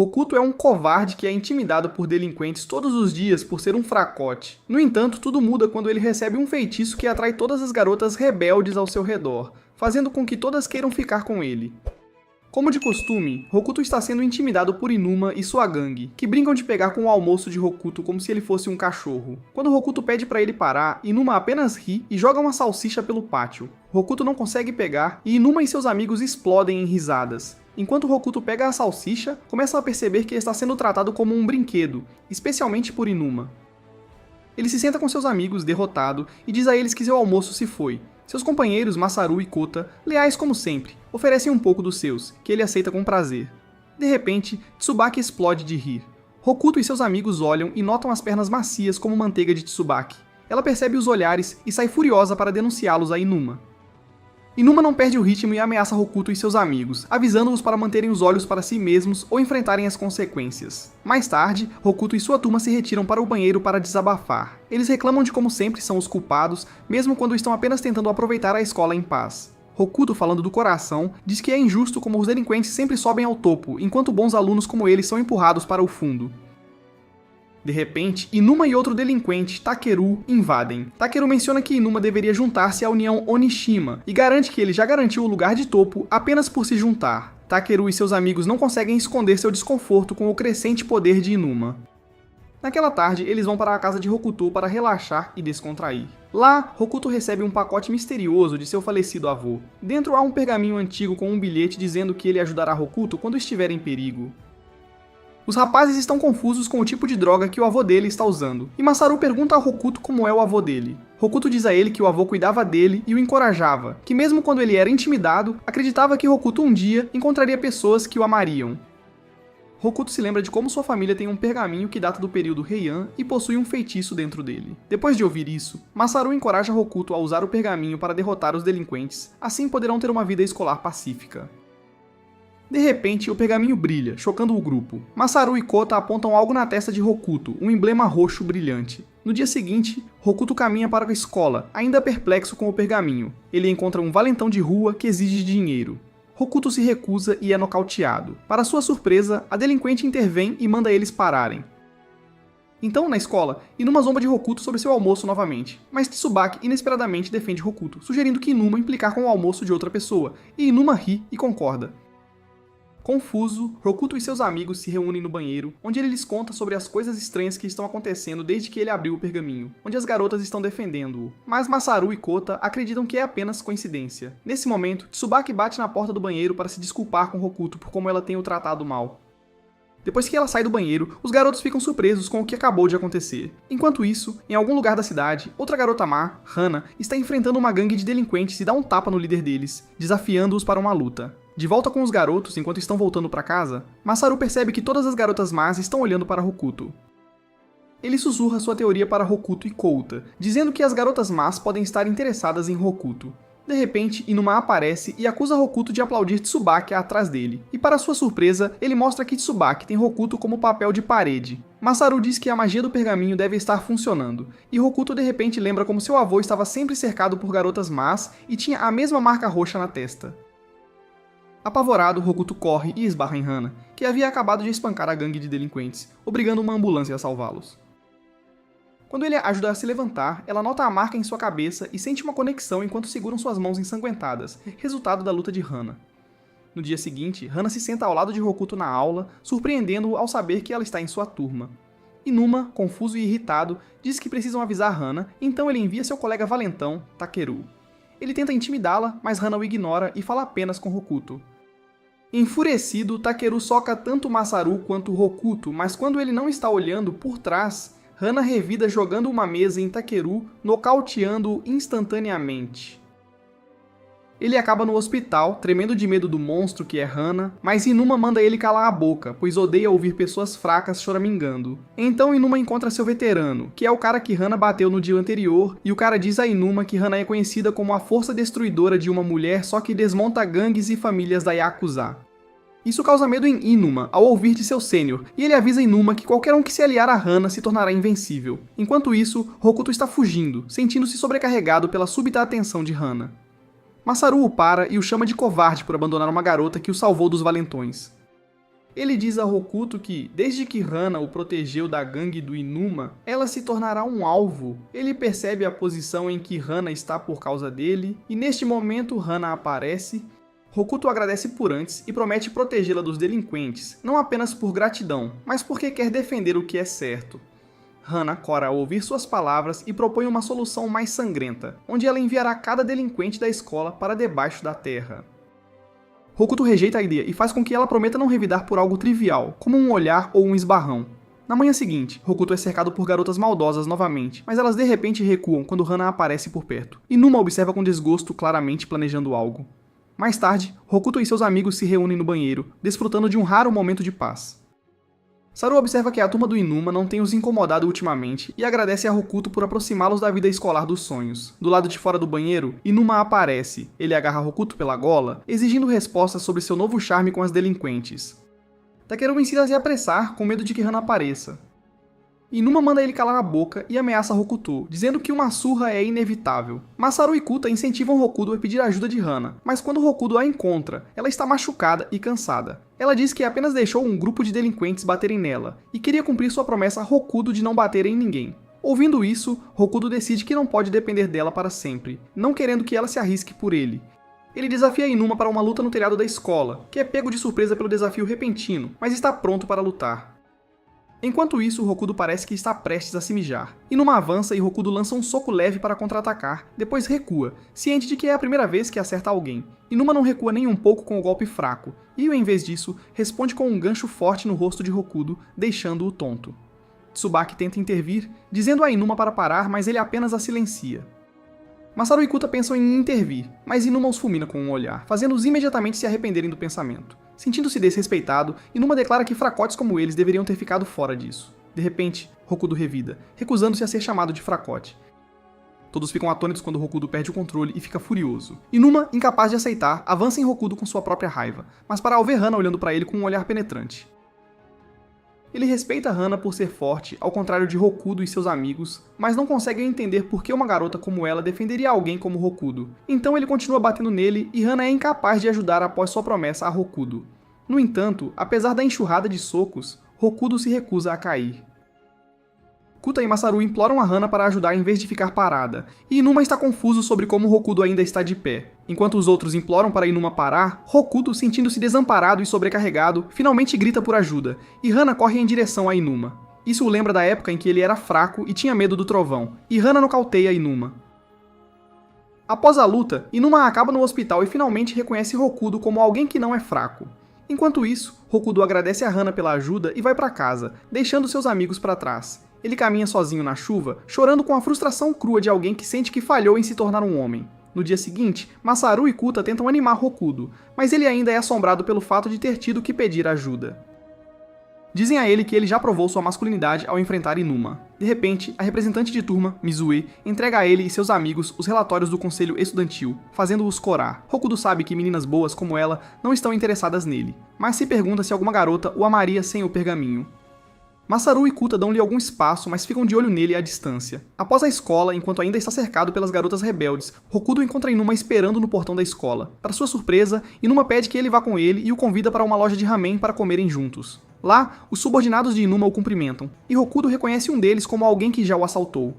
Hokuto é um covarde que é intimidado por delinquentes todos os dias por ser um fracote. No entanto, tudo muda quando ele recebe um feitiço que atrai todas as garotas rebeldes ao seu redor, fazendo com que todas queiram ficar com ele. Como de costume, Hokuto está sendo intimidado por Inuma e sua gangue, que brincam de pegar com o almoço de Hokuto como se ele fosse um cachorro. Quando Hokuto pede para ele parar, Inuma apenas ri e joga uma salsicha pelo pátio. Hokuto não consegue pegar e Inuma e seus amigos explodem em risadas. Enquanto Hokuto pega a salsicha, começa a perceber que está sendo tratado como um brinquedo, especialmente por Inuma. Ele se senta com seus amigos, derrotado, e diz a eles que seu almoço se foi. Seus companheiros, Masaru e Kota, leais como sempre, oferecem um pouco dos seus, que ele aceita com prazer. De repente, Tsubaki explode de rir. Hokuto e seus amigos olham e notam as pernas macias como manteiga de Tsubaki. Ela percebe os olhares e sai furiosa para denunciá-los a Inuma. Inuma não perde o ritmo e ameaça Hokuto e seus amigos, avisando-os para manterem os olhos para si mesmos ou enfrentarem as consequências. Mais tarde, Hokuto e sua turma se retiram para o banheiro para desabafar. Eles reclamam de como sempre são os culpados, mesmo quando estão apenas tentando aproveitar a escola em paz. Hokuto, falando do coração, diz que é injusto como os delinquentes sempre sobem ao topo, enquanto bons alunos como eles são empurrados para o fundo. De repente, Inuma e outro delinquente, Takeru, invadem. Takeru menciona que Inuma deveria juntar-se à União Onishima e garante que ele já garantiu o lugar de topo apenas por se juntar. Takeru e seus amigos não conseguem esconder seu desconforto com o crescente poder de Inuma. Naquela tarde, eles vão para a casa de Hokuto para relaxar e descontrair. Lá, Hokuto recebe um pacote misterioso de seu falecido avô. Dentro há um pergaminho antigo com um bilhete dizendo que ele ajudará Hokuto quando estiver em perigo. Os rapazes estão confusos com o tipo de droga que o avô dele está usando, e Masaru pergunta a Hokuto como é o avô dele. Hokuto diz a ele que o avô cuidava dele e o encorajava, que mesmo quando ele era intimidado, acreditava que Hokuto um dia encontraria pessoas que o amariam. Hokuto se lembra de como sua família tem um pergaminho que data do período Heian e possui um feitiço dentro dele. Depois de ouvir isso, Masaru encoraja Hokuto a usar o pergaminho para derrotar os delinquentes, assim poderão ter uma vida escolar pacífica. De repente, o pergaminho brilha, chocando o grupo. Masaru e Kota apontam algo na testa de Hokuto, um emblema roxo brilhante. No dia seguinte, Hokuto caminha para a escola, ainda perplexo com o pergaminho. Ele encontra um valentão de rua que exige dinheiro. Hokuto se recusa e é nocauteado. Para sua surpresa, a delinquente intervém e manda eles pararem. Então, na escola, Inuma zomba de Hokuto sobre seu almoço novamente, mas Tsubaki inesperadamente defende Hokuto, sugerindo que Inuma implicar com o almoço de outra pessoa, e Inuma ri e concorda. Confuso, Hokuto e seus amigos se reúnem no banheiro, onde ele lhes conta sobre as coisas estranhas que estão acontecendo desde que ele abriu o pergaminho, onde as garotas estão defendendo-o. Mas Masaru e Kota acreditam que é apenas coincidência. Nesse momento, Tsubaki bate na porta do banheiro para se desculpar com Hokuto por como ela tem o tratado mal. Depois que ela sai do banheiro, os garotos ficam surpresos com o que acabou de acontecer. Enquanto isso, em algum lugar da cidade, outra garota má, Hana, está enfrentando uma gangue de delinquentes e dá um tapa no líder deles, desafiando-os para uma luta. De volta com os garotos enquanto estão voltando para casa, Masaru percebe que todas as garotas más estão olhando para Hokuto. Ele sussurra sua teoria para Hokuto e Kouta, dizendo que as garotas más podem estar interessadas em Hokuto. De repente, Inuma aparece e acusa Hokuto de aplaudir Tsubaki atrás dele, e para sua surpresa, ele mostra que Tsubaki tem Hokuto como papel de parede. Masaru diz que a magia do pergaminho deve estar funcionando, e Hokuto de repente lembra como seu avô estava sempre cercado por garotas más e tinha a mesma marca roxa na testa. Apavorado, Hokuto corre e esbarra em Hana, que havia acabado de espancar a gangue de delinquentes, obrigando uma ambulância a salvá-los. Quando ele a ajuda a se levantar, ela nota a marca em sua cabeça e sente uma conexão enquanto seguram suas mãos ensanguentadas, resultado da luta de Hana. No dia seguinte, Hana se senta ao lado de Hokuto na aula, surpreendendo-o ao saber que ela está em sua turma. Inuma, confuso e irritado, diz que precisam avisar Hana, então ele envia seu colega valentão, Takeru. Ele tenta intimidá-la, mas Hana o ignora e fala apenas com Hokuto. Enfurecido, Takeru soca tanto Masaru quanto Hokuto, mas quando ele não está olhando por trás, Hana revida jogando uma mesa em Takeru, nocauteando-o instantaneamente. Ele acaba no hospital, tremendo de medo do monstro que é Hana, mas Inuma manda ele calar a boca, pois odeia ouvir pessoas fracas choramingando. Então Inuma encontra seu veterano, que é o cara que Hana bateu no dia anterior, e o cara diz a Inuma que Hana é conhecida como a força destruidora de uma mulher só que desmonta gangues e famílias da Yakuza. Isso causa medo em Inuma ao ouvir de seu sênior, e ele avisa Inuma que qualquer um que se aliar a Hana se tornará invencível. Enquanto isso, Hokuto está fugindo, sentindo-se sobrecarregado pela súbita atenção de Hana. Masaru o para e o chama de covarde por abandonar uma garota que o salvou dos valentões. ele diz a Hokuto que, desde que Hana o protegeu da gangue do Inuma, ela se tornará um alvo. Ele percebe a posição em que Hana está por causa dele, e neste momento Hana aparece. Hokuto agradece por antes e promete protegê-la dos delinquentes, não apenas por gratidão, mas porque quer defender o que é certo. Hana cora ao ouvir suas palavras e propõe uma solução mais sangrenta, onde ela enviará cada delinquente da escola para debaixo da terra. Hokuto rejeita a ideia e faz com que ela prometa não revidar por algo trivial, como um olhar ou um esbarrão. Na manhã seguinte, Hokuto é cercado por garotas maldosas novamente, mas elas de repente recuam quando Hana aparece por perto. Inuma observa com desgosto, claramente planejando algo. Mais tarde, Hokuto e seus amigos se reúnem no banheiro, desfrutando de um raro momento de paz. Saru observa que a turma do Inuma não tem os incomodado ultimamente e agradece a Hokuto por aproximá-los da vida escolar dos sonhos. Do lado de fora do banheiro, Inuma aparece. Ele agarra Hokuto pela gola, exigindo respostas sobre seu novo charme com as delinquentes. Takeru ensina a se apressar, com medo de que Hana apareça. Inuma manda ele calar a boca e ameaça Hokuto, dizendo que uma surra é inevitável. Masaru e Kuta incentivam Hokuto a pedir ajuda de Hana, mas quando Hokuto a encontra, ela está machucada e cansada. Ela diz que apenas deixou um grupo de delinquentes baterem nela, e queria cumprir sua promessa a Hokuto de não bater em ninguém. Ouvindo isso, Hokuto decide que não pode depender dela para sempre, não querendo que ela se arrisque por ele. Ele desafia Inuma para uma luta no telhado da escola, que é pego de surpresa pelo desafio repentino, mas está pronto para lutar. Enquanto isso, Hokuto parece que está prestes a se mijar. Inuma avança e Hokuto lança um soco leve para contra-atacar, depois recua, ciente de que é a primeira vez que acerta alguém. Inuma não recua nem um pouco com o golpe fraco, e em vez disso, responde com um gancho forte no rosto de Hokuto, deixando-o tonto. Tsubaki tenta intervir, dizendo a Inuma para parar, mas ele apenas a silencia. Masaru e Kuta pensam em intervir, mas Inuma os fulmina com um olhar, fazendo-os imediatamente se arrependerem do pensamento. Sentindo-se desrespeitado, Inuma declara que fracotes como eles deveriam ter ficado fora disso. De repente, Hokuto revida, recusando-se a ser chamado de fracote. Todos ficam atônitos quando Hokuto perde o controle e fica furioso. Inuma, incapaz de aceitar, avança em Hokuto com sua própria raiva, mas para ao ver Hana olhando para ele com um olhar penetrante. Ele respeita Hana por ser forte, ao contrário de Hokuto e seus amigos, mas não consegue entender por que uma garota como ela defenderia alguém como Hokuto. Então ele continua batendo nele e Hana é incapaz de ajudar após sua promessa a Hokuto. No entanto, apesar da enxurrada de socos, Hokuto se recusa a cair. Kuta e Masaru imploram a Hana para ajudar em vez de ficar parada, e Inuma está confuso sobre como Hokuto ainda está de pé. Enquanto os outros imploram para Inuma parar, Hokuto, sentindo-se desamparado e sobrecarregado, finalmente grita por ajuda, e Hana corre em direção a Inuma. Isso o lembra da época em que ele era fraco e tinha medo do trovão, e Hana nocauteia Inuma. Após a luta, Inuma acaba no hospital e finalmente reconhece Hokuto como alguém que não é fraco. Enquanto isso, Hokuto agradece a Hana pela ajuda e vai para casa, deixando seus amigos para trás. Ele caminha sozinho na chuva, chorando com a frustração crua de alguém que sente que falhou em se tornar um homem. No dia seguinte, Masaru e Kuta tentam animar Hokuto, mas ele ainda é assombrado pelo fato de ter tido que pedir ajuda. Dizem a ele que ele já provou sua masculinidade ao enfrentar Inuma. De repente, a representante de turma, Mizue, entrega a ele e seus amigos os relatórios do conselho estudantil, fazendo-os corar. Hokuto sabe que meninas boas como ela não estão interessadas nele, mas se pergunta se alguma garota o amaria sem o pergaminho. Masaru e Kuta dão-lhe algum espaço, mas ficam de olho nele à distância. Após a escola, enquanto ainda está cercado pelas garotas rebeldes, Hokuto encontra Inuma esperando no portão da escola. Para sua surpresa, Inuma pede que ele vá com ele e o convida para uma loja de ramen para comerem juntos. Lá, os subordinados de Inuma o cumprimentam, e Hokuto reconhece um deles como alguém que já o assaltou.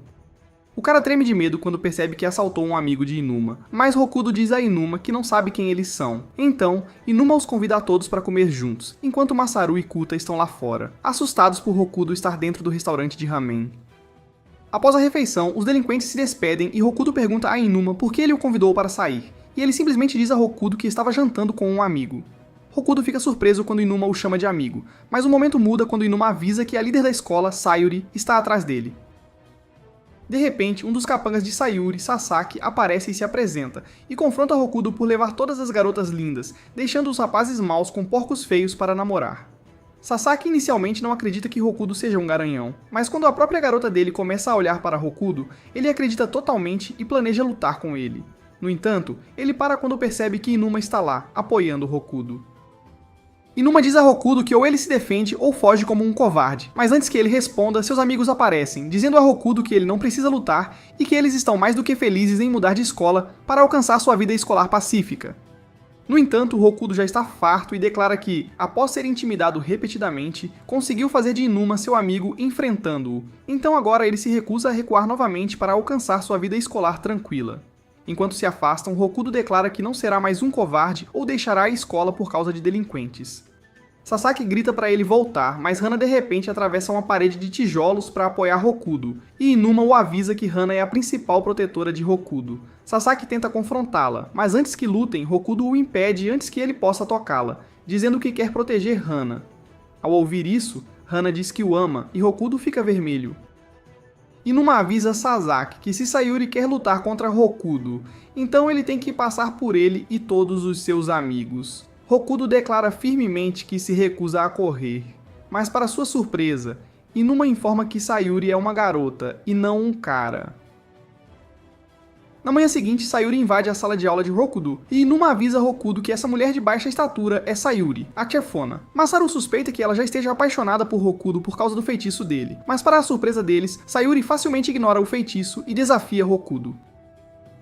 O cara treme de medo quando percebe que assaltou um amigo de Inuma, mas Hokuto diz a Inuma que não sabe quem eles são. Então, Inuma os convida a todos para comer juntos, enquanto Masaru e Kuta estão lá fora, assustados por Hokuto estar dentro do restaurante de ramen. Após a refeição, os delinquentes se despedem e Hokuto pergunta a Inuma por que ele o convidou para sair, e ele simplesmente diz a Hokuto que estava jantando com um amigo. Hokuto fica surpreso quando Inuma o chama de amigo, mas o momento muda quando Inuma avisa que a líder da escola, Sayuri, está atrás dele. De repente, um dos capangas de Sayuri, Sasaki, aparece e se apresenta, e confronta Hokuto por levar todas as garotas lindas, deixando os rapazes maus com porcos feios para namorar. Sasaki inicialmente não acredita que Hokuto seja um garanhão, mas quando a própria garota dele começa a olhar para Hokuto, ele acredita totalmente e planeja lutar com ele. No entanto, ele para quando percebe que Inuma está lá, apoiando Hokuto. Inuma diz a Hokuto que ou ele se defende ou foge como um covarde, mas antes que ele responda, seus amigos aparecem, dizendo a Hokuto que ele não precisa lutar e que eles estão mais do que felizes em mudar de escola para alcançar sua vida escolar pacífica. No entanto, Hokuto já está farto e declara que, após ser intimidado repetidamente, conseguiu fazer de Inuma seu amigo enfrentando-o. Então agora ele se recusa a recuar novamente para alcançar sua vida escolar tranquila. Enquanto se afastam, Hokuto declara que não será mais um covarde ou deixará a escola por causa de delinquentes. Sasaki grita para ele voltar, mas Hana de repente atravessa uma parede de tijolos para apoiar Hokuto, e Inuma o avisa que Hana é a principal protetora de Hokuto. Sasaki tenta confrontá-la, mas antes que lutem, Hokuto o impede antes que ele possa tocá-la, dizendo que quer proteger Hana. Ao ouvir isso, Hana diz que o ama e Hokuto fica vermelho. Inuma avisa Sasaki que se Sayuri quer lutar contra Hokuto, então ele tem que passar por ele e todos os seus amigos. Hokuto declara firmemente que se recusa a correr, mas para sua surpresa, Inuma informa que Sayuri é uma garota e não um cara. Na manhã seguinte, Sayuri invade a sala de aula de Hokuto e Inuma avisa Hokuto que essa mulher de baixa estatura é Sayuri, a chefona. Masaru suspeita que ela já esteja apaixonada por Hokuto por causa do feitiço dele, mas para a surpresa deles, Sayuri facilmente ignora o feitiço e desafia Hokuto.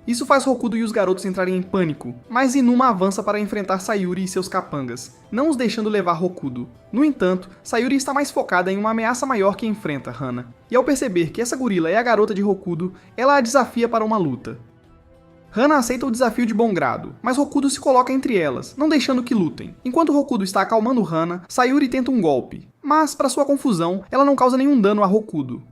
Isso faz Hokuto e os garotos entrarem em pânico, mas Inuma avança para enfrentar Sayuri e seus capangas, não os deixando levar Hokuto. No entanto, Sayuri está mais focada em uma ameaça maior que enfrenta Hana, e ao perceber que essa gorila é a garota de Hokuto, ela a desafia para uma luta. Hana aceita o desafio de bom grado, mas Hokuto se coloca entre elas, não deixando que lutem. Enquanto Hokuto está acalmando Hana, Sayuri tenta um golpe, mas, para sua confusão, ela não causa nenhum dano a Hokuto.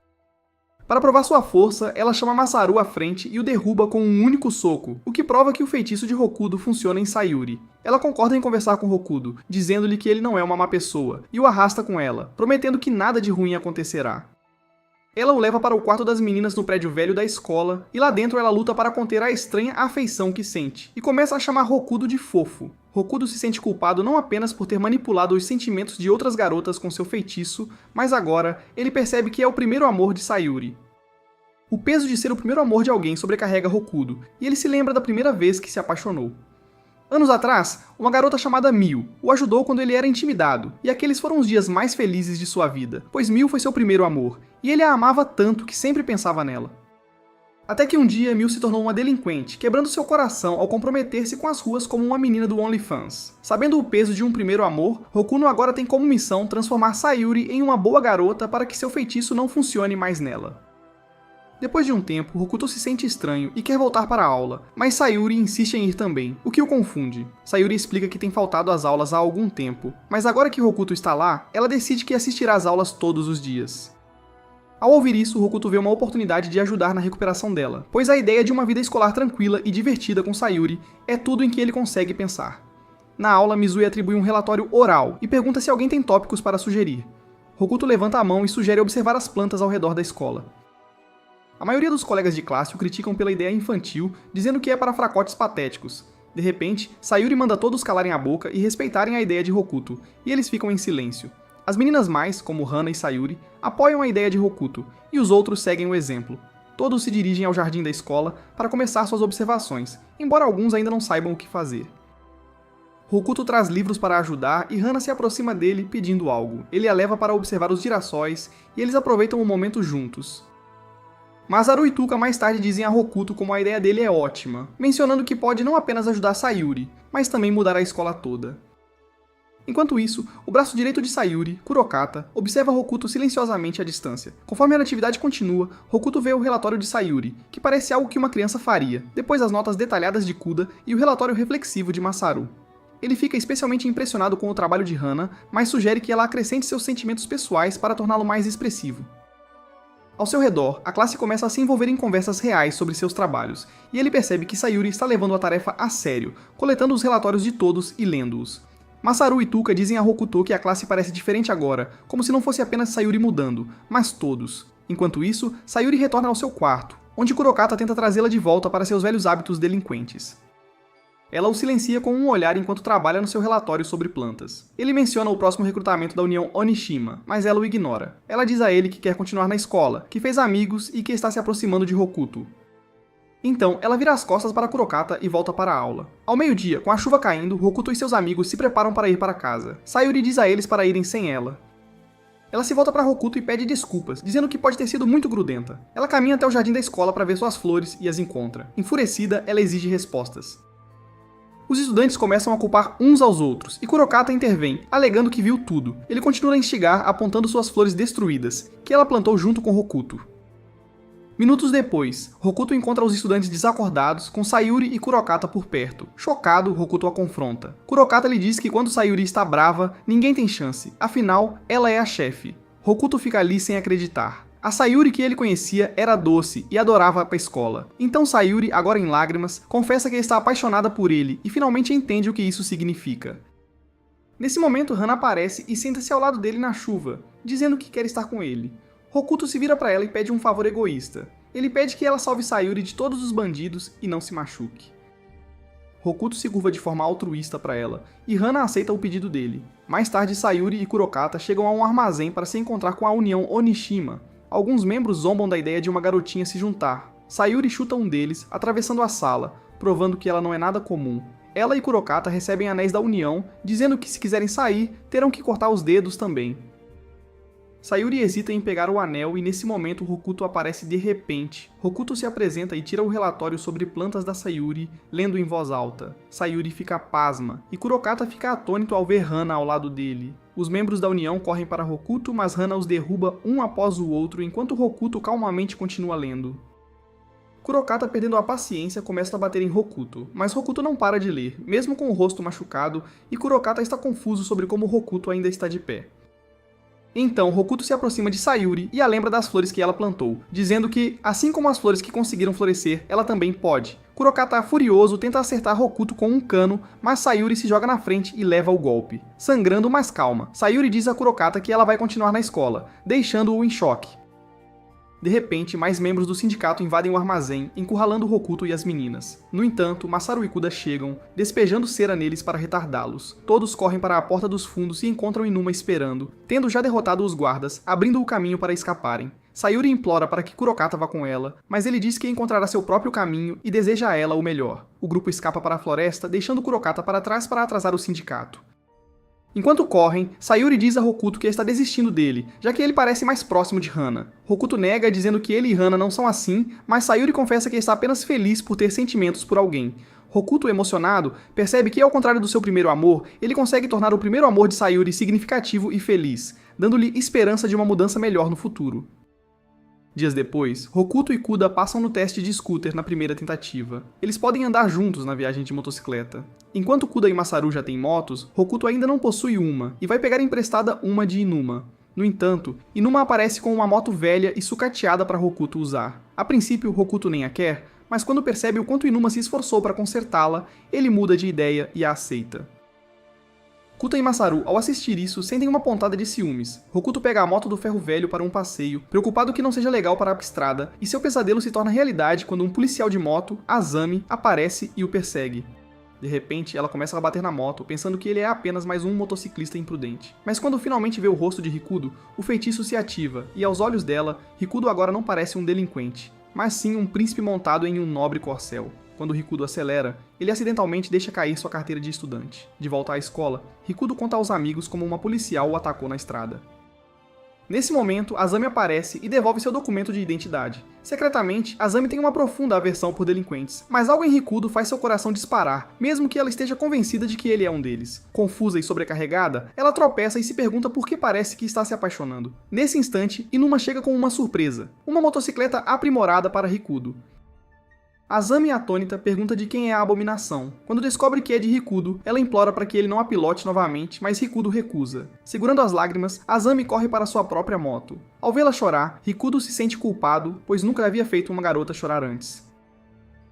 Para provar sua força, ela chama Masaru à frente e o derruba com um único soco, o que prova que o feitiço de Hokuto funciona em Sayuri. Ela concorda em conversar com Hokuto, dizendo-lhe que ele não é uma má pessoa, e o arrasta com ela, prometendo que nada de ruim acontecerá. Ela o leva para o quarto das meninas no prédio velho da escola, e lá dentro ela luta para conter a estranha afeição que sente, e começa a chamar Hokuto de fofo. Hokuto se sente culpado não apenas por ter manipulado os sentimentos de outras garotas com seu feitiço, mas agora ele percebe que é o primeiro amor de Sayuri. O peso de ser o primeiro amor de alguém sobrecarrega Hokuto, e ele se lembra da primeira vez que se apaixonou. Anos atrás, uma garota chamada Miu o ajudou quando ele era intimidado, e aqueles foram os dias mais felizes de sua vida, pois Miu foi seu primeiro amor, e ele a amava tanto que sempre pensava nela. Até que um dia Miu se tornou uma delinquente, quebrando seu coração ao comprometer-se com as ruas como uma menina do OnlyFans. Sabendo o peso de um primeiro amor, Hokuto agora tem como missão transformar Sayuri em uma boa garota para que seu feitiço não funcione mais nela. Depois de um tempo, Hokuto se sente estranho e quer voltar para a aula, mas Sayuri insiste em ir também, o que o confunde. Sayuri explica que tem faltado às aulas há algum tempo, mas agora que Hokuto está lá, ela decide que assistirá às aulas todos os dias. Ao ouvir isso, Hokuto vê uma oportunidade de ajudar na recuperação dela, pois a ideia de uma vida escolar tranquila e divertida com Sayuri é tudo em que ele consegue pensar. Na aula, Mizue atribui um relatório oral e pergunta se alguém tem tópicos para sugerir. Hokuto levanta a mão e sugere observar as plantas ao redor da escola. A maioria dos colegas de classe o criticam pela ideia infantil, dizendo que é para fracotes patéticos. De repente, Sayuri manda todos calarem a boca e respeitarem a ideia de Hokuto, e eles ficam em silêncio. As meninas mais, como Hana e Sayuri, apoiam a ideia de Hokuto, e os outros seguem o exemplo. Todos se dirigem ao jardim da escola para começar suas observações, embora alguns ainda não saibam o que fazer. Hokuto traz livros para ajudar e Hana se aproxima dele pedindo algo. Ele a leva para observar os girassóis, e eles aproveitam o momento juntos. Masaru e Tuka mais tarde dizem a Hokuto como a ideia dele é ótima, mencionando que pode não apenas ajudar Sayuri, mas também mudar a escola toda. Enquanto isso, o braço direito de Sayuri, Kurokata, observa Hokuto silenciosamente à distância. Conforme a atividade continua, Hokuto vê o relatório de Sayuri, que parece algo que uma criança faria, depois as notas detalhadas de Kuda e o relatório reflexivo de Masaru. Ele fica especialmente impressionado com o trabalho de Hana, mas sugere que ela acrescente seus sentimentos pessoais para torná-lo mais expressivo. Ao seu redor, a classe começa a se envolver em conversas reais sobre seus trabalhos, e ele percebe que Sayuri está levando a tarefa a sério, coletando os relatórios de todos e lendo-os. Masaru e Tuka dizem a Hokuto que a classe parece diferente agora, como se não fosse apenas Sayuri mudando, mas todos. Enquanto isso, Sayuri retorna ao seu quarto, onde Kurokata tenta trazê-la de volta para seus velhos hábitos delinquentes. Ela o silencia com um olhar enquanto trabalha no seu relatório sobre plantas. Ele menciona o próximo recrutamento da União Onishima, mas ela o ignora. Ela diz a ele que quer continuar na escola, que fez amigos e que está se aproximando de Hokuto. Então, ela vira as costas para Kurokata e volta para a aula. Ao meio-dia, com a chuva caindo, Hokuto e seus amigos se preparam para ir para casa. Sayuri diz a eles para irem sem ela. Ela se volta para Hokuto e pede desculpas, dizendo que pode ter sido muito grudenta. Ela caminha até o jardim da escola para ver suas flores e as encontra. Enfurecida, ela exige respostas. Os estudantes começam a culpar uns aos outros, e Kurokata intervém, alegando que viu tudo. Ele continua a instigar, apontando suas flores destruídas, que ela plantou junto com Hokuto. Minutos depois, Hokuto encontra os estudantes desacordados, com Sayuri e Kurokata por perto. Chocado, Hokuto a confronta. Kurokata lhe diz que quando Sayuri está brava, ninguém tem chance, afinal, ela é a chefe. Hokuto fica ali sem acreditar. A Sayuri que ele conhecia era doce e adorava ir pra escola. Então Sayuri, agora em lágrimas, confessa que está apaixonada por ele e finalmente entende o que isso significa. Nesse momento, Hana aparece e senta-se ao lado dele na chuva, dizendo que quer estar com ele. Hokuto se vira para ela e pede um favor egoísta. Ele pede que ela salve Sayuri de todos os bandidos e não se machuque. Hokuto se curva de forma altruísta para ela, e Hana aceita o pedido dele. Mais tarde, Sayuri e Kurokata chegam a um armazém para se encontrar com a União Onishima. Alguns membros zombam da ideia de uma garotinha se juntar. Sayuri chuta um deles, atravessando a sala, provando que ela não é nada comum. Ela e Kurokata recebem anéis da União, dizendo que se quiserem sair, terão que cortar os dedos também. Sayuri hesita em pegar o anel e nesse momento Hokuto aparece de repente. Hokuto se apresenta e tira o relatório sobre plantas da Sayuri, lendo em voz alta. Sayuri fica pasma, e Kurokata fica atônito ao ver Hana ao lado dele. Os membros da União correm para Hokuto, mas Hana os derruba um após o outro enquanto Hokuto calmamente continua lendo. Kurokata, perdendo a paciência, começa a bater em Hokuto, mas Hokuto não para de ler, mesmo com o rosto machucado, e Kurokata está confuso sobre como Hokuto ainda está de pé. Então, Hokuto se aproxima de Sayuri e a lembra das flores que ela plantou, dizendo que, assim como as flores que conseguiram florescer, ela também pode. Kurokata, furioso, tenta acertar Hokuto com um cano, mas Sayuri se joga na frente e leva o golpe. Sangrando, mas calma, Sayuri diz a Kurokata que ela vai continuar na escola, deixando-o em choque. De repente, mais membros do sindicato invadem o armazém, encurralando Hokuto e as meninas. No entanto, Masaru e Kuda chegam, despejando cera neles para retardá-los. Todos correm para a porta dos fundos e encontram Inuma esperando, tendo já derrotado os guardas, abrindo o caminho para escaparem. Sayuri implora para que Kurokata vá com ela, mas ele diz que encontrará seu próprio caminho e deseja a ela o melhor. O grupo escapa para a floresta, deixando Kurokata para trás para atrasar o sindicato. Enquanto correm, Sayuri diz a Hokuto que está desistindo dele, já que ele parece mais próximo de Hana. Hokuto nega, dizendo que ele e Hana não são assim, mas Sayuri confessa que está apenas feliz por ter sentimentos por alguém. Hokuto, emocionado, percebe que, ao contrário do seu primeiro amor, ele consegue tornar o primeiro amor de Sayuri significativo e feliz, dando-lhe esperança de uma mudança melhor no futuro. Dias depois, Hokuto e Kuda passam no teste de scooter na primeira tentativa. Eles podem andar juntos na viagem de motocicleta. Enquanto Kuda e Masaru já têm motos, Hokuto ainda não possui uma, e vai pegar emprestada uma de Inuma. No entanto, Inuma aparece com uma moto velha e sucateada para Hokuto usar. A princípio, Hokuto nem a quer, mas quando percebe o quanto Inuma se esforçou para consertá-la, ele muda de ideia e a aceita. Kuta e Masaru, ao assistir isso, sentem uma pontada de ciúmes. Hokuto pega a moto do ferro velho para um passeio, preocupado que não seja legal para a estrada, e seu pesadelo se torna realidade quando um policial de moto, Azami, aparece e o persegue. De repente, ela começa a bater na moto, pensando que ele é apenas mais um motociclista imprudente. Mas quando finalmente vê o rosto de Rikudo, o feitiço se ativa, e aos olhos dela, Rikudo agora não parece um delinquente, mas sim um príncipe montado em um nobre corcel. Quando Rikudo acelera, ele acidentalmente deixa cair sua carteira de estudante. De volta à escola, Rikudo conta aos amigos como uma policial o atacou na estrada. Nesse momento, Azami aparece e devolve seu documento de identidade. Secretamente, Azami tem uma profunda aversão por delinquentes, mas algo em Rikudo faz seu coração disparar, mesmo que ela esteja convencida de que ele é um deles. Confusa e sobrecarregada, ela tropeça e se pergunta por que parece que está se apaixonando. Nesse instante, Inuma chega com uma surpresa, uma motocicleta aprimorada para Rikudo. Azami, atônita, pergunta de quem é a abominação. Quando descobre que é de Rikudo, ela implora para que ele não a pilote novamente, mas Rikudo recusa. Segurando as lágrimas, Azami corre para sua própria moto. Ao vê-la chorar, Rikudo se sente culpado, pois nunca havia feito uma garota chorar antes.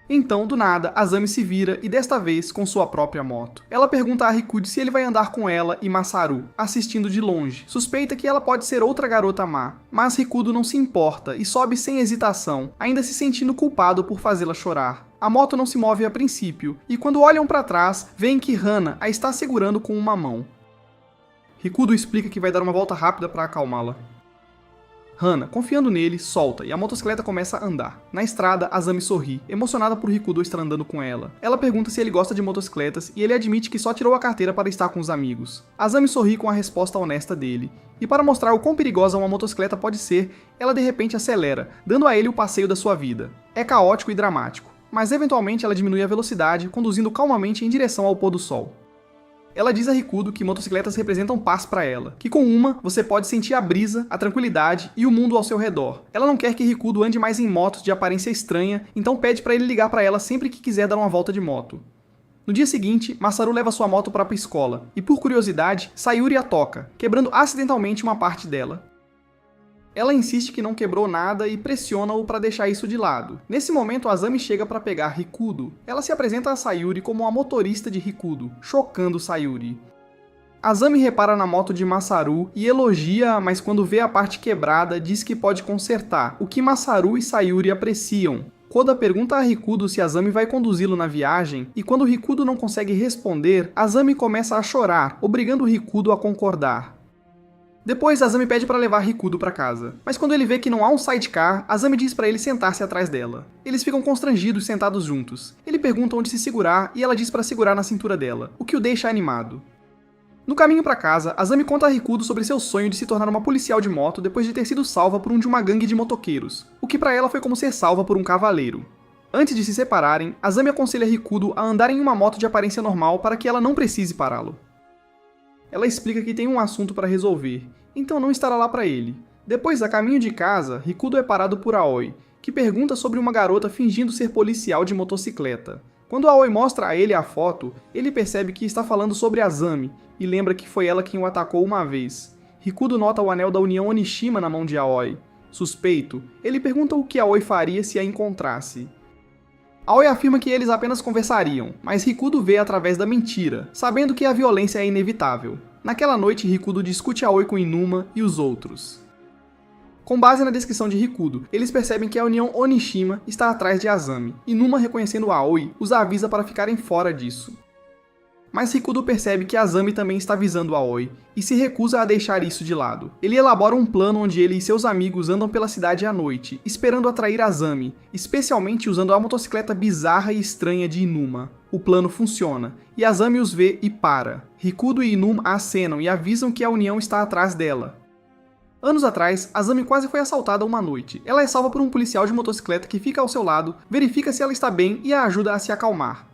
Então, do nada, Azami se vira e desta vez com sua própria moto. Ela pergunta a Rikudo se ele vai andar com ela e Masaru, assistindo de longe. Suspeita que ela pode ser outra garota má, mas Rikudo não se importa e sobe sem hesitação, ainda se sentindo culpado por fazê-la chorar. A moto não se move a princípio, e quando olham para trás, veem que Hana a está segurando com uma mão. Rikudo explica que vai dar uma volta rápida para acalmá-la. Hana, confiando nele, solta e a motocicleta começa a andar. Na estrada, Azami sorri, emocionada por Rikudo estar andando com ela. Ela pergunta se ele gosta de motocicletas e ele admite que só tirou a carteira para estar com os amigos. Azami sorri com a resposta honesta dele. E para mostrar o quão perigosa uma motocicleta pode ser, ela de repente acelera, dando a ele o passeio da sua vida. É caótico e dramático. mas eventualmente ela diminui a velocidade, conduzindo calmamente em direção ao pôr do sol. Ela diz a Rikudo que motocicletas representam paz para ela, que com uma você pode sentir a brisa, a tranquilidade e o mundo ao seu redor. Ela não quer que Rikudo ande mais em motos de aparência estranha, então pede para ele ligar para ela sempre que quiser dar uma volta de moto. No dia seguinte, Masaru leva sua moto para a escola, e por curiosidade, Sayuri a toca, quebrando acidentalmente uma parte dela. Ela insiste que não quebrou nada e pressiona-o para deixar isso de lado. Nesse momento, Azami chega para pegar Rikudo. Ela se apresenta a Sayuri como a motorista de Rikudo, chocando Sayuri. Azami repara na moto de Masaru e elogia, mas quando vê a parte quebrada, diz que pode consertar, o que Masaru e Sayuri apreciam. Koda pergunta a Rikudo se Azami vai conduzi-lo na viagem, e quando Rikudo não consegue responder, Azami começa a chorar, obrigando Rikudo a concordar. Depois, Azami pede para levar Rikudo para casa, mas quando ele vê que não há um sidecar, Azami diz para ele sentar-se atrás dela. Eles ficam constrangidos sentados juntos. Ele pergunta onde se segurar e ela diz para segurar na cintura dela, o que o deixa animado. No caminho para casa, Azami conta a Rikudo sobre seu sonho de se tornar uma policial de moto depois de ter sido salva por um de uma gangue de motoqueiros, o que para ela foi como ser salva por um cavaleiro. Antes de se separarem, Azami aconselha Rikudo a andar em uma moto de aparência normal para que ela não precise pará-lo. Ela explica que tem um assunto para resolver, então não estará lá para ele. Depois, a caminho de casa, Rikudo é parado por Aoi, que pergunta sobre uma garota fingindo ser policial de motocicleta. Quando Aoi mostra a ele a foto, ele percebe que está falando sobre Azami, e lembra que foi ela quem o atacou uma vez. Rikudo nota o anel da União Onishima na mão de Aoi. Suspeito, ele pergunta o que Aoi faria se a encontrasse. Aoi afirma que eles apenas conversariam, mas Rikudo vê através da mentira, sabendo que a violência é inevitável. Naquela noite, Rikudo discute Aoi com Inuma e os outros. Com base na descrição de Rikudo, eles percebem que a União Onishima está atrás de Azami. Inuma, reconhecendo Aoi, os avisa para ficarem fora disso. Mas Rikudo percebe que Azami também está visando Aoi, e se recusa a deixar isso de lado. Ele elabora um plano onde ele e seus amigos andam pela cidade à noite, esperando atrair Azami, especialmente usando a motocicleta bizarra e estranha de Inuma. O plano funciona, e Azami os vê e para. Rikudo e Inuma acenam e avisam que a União está atrás dela. Anos atrás, Azami quase foi assaltada uma noite. Ela é salva por um policial de motocicleta que fica ao seu lado, verifica se ela está bem e a ajuda a se acalmar.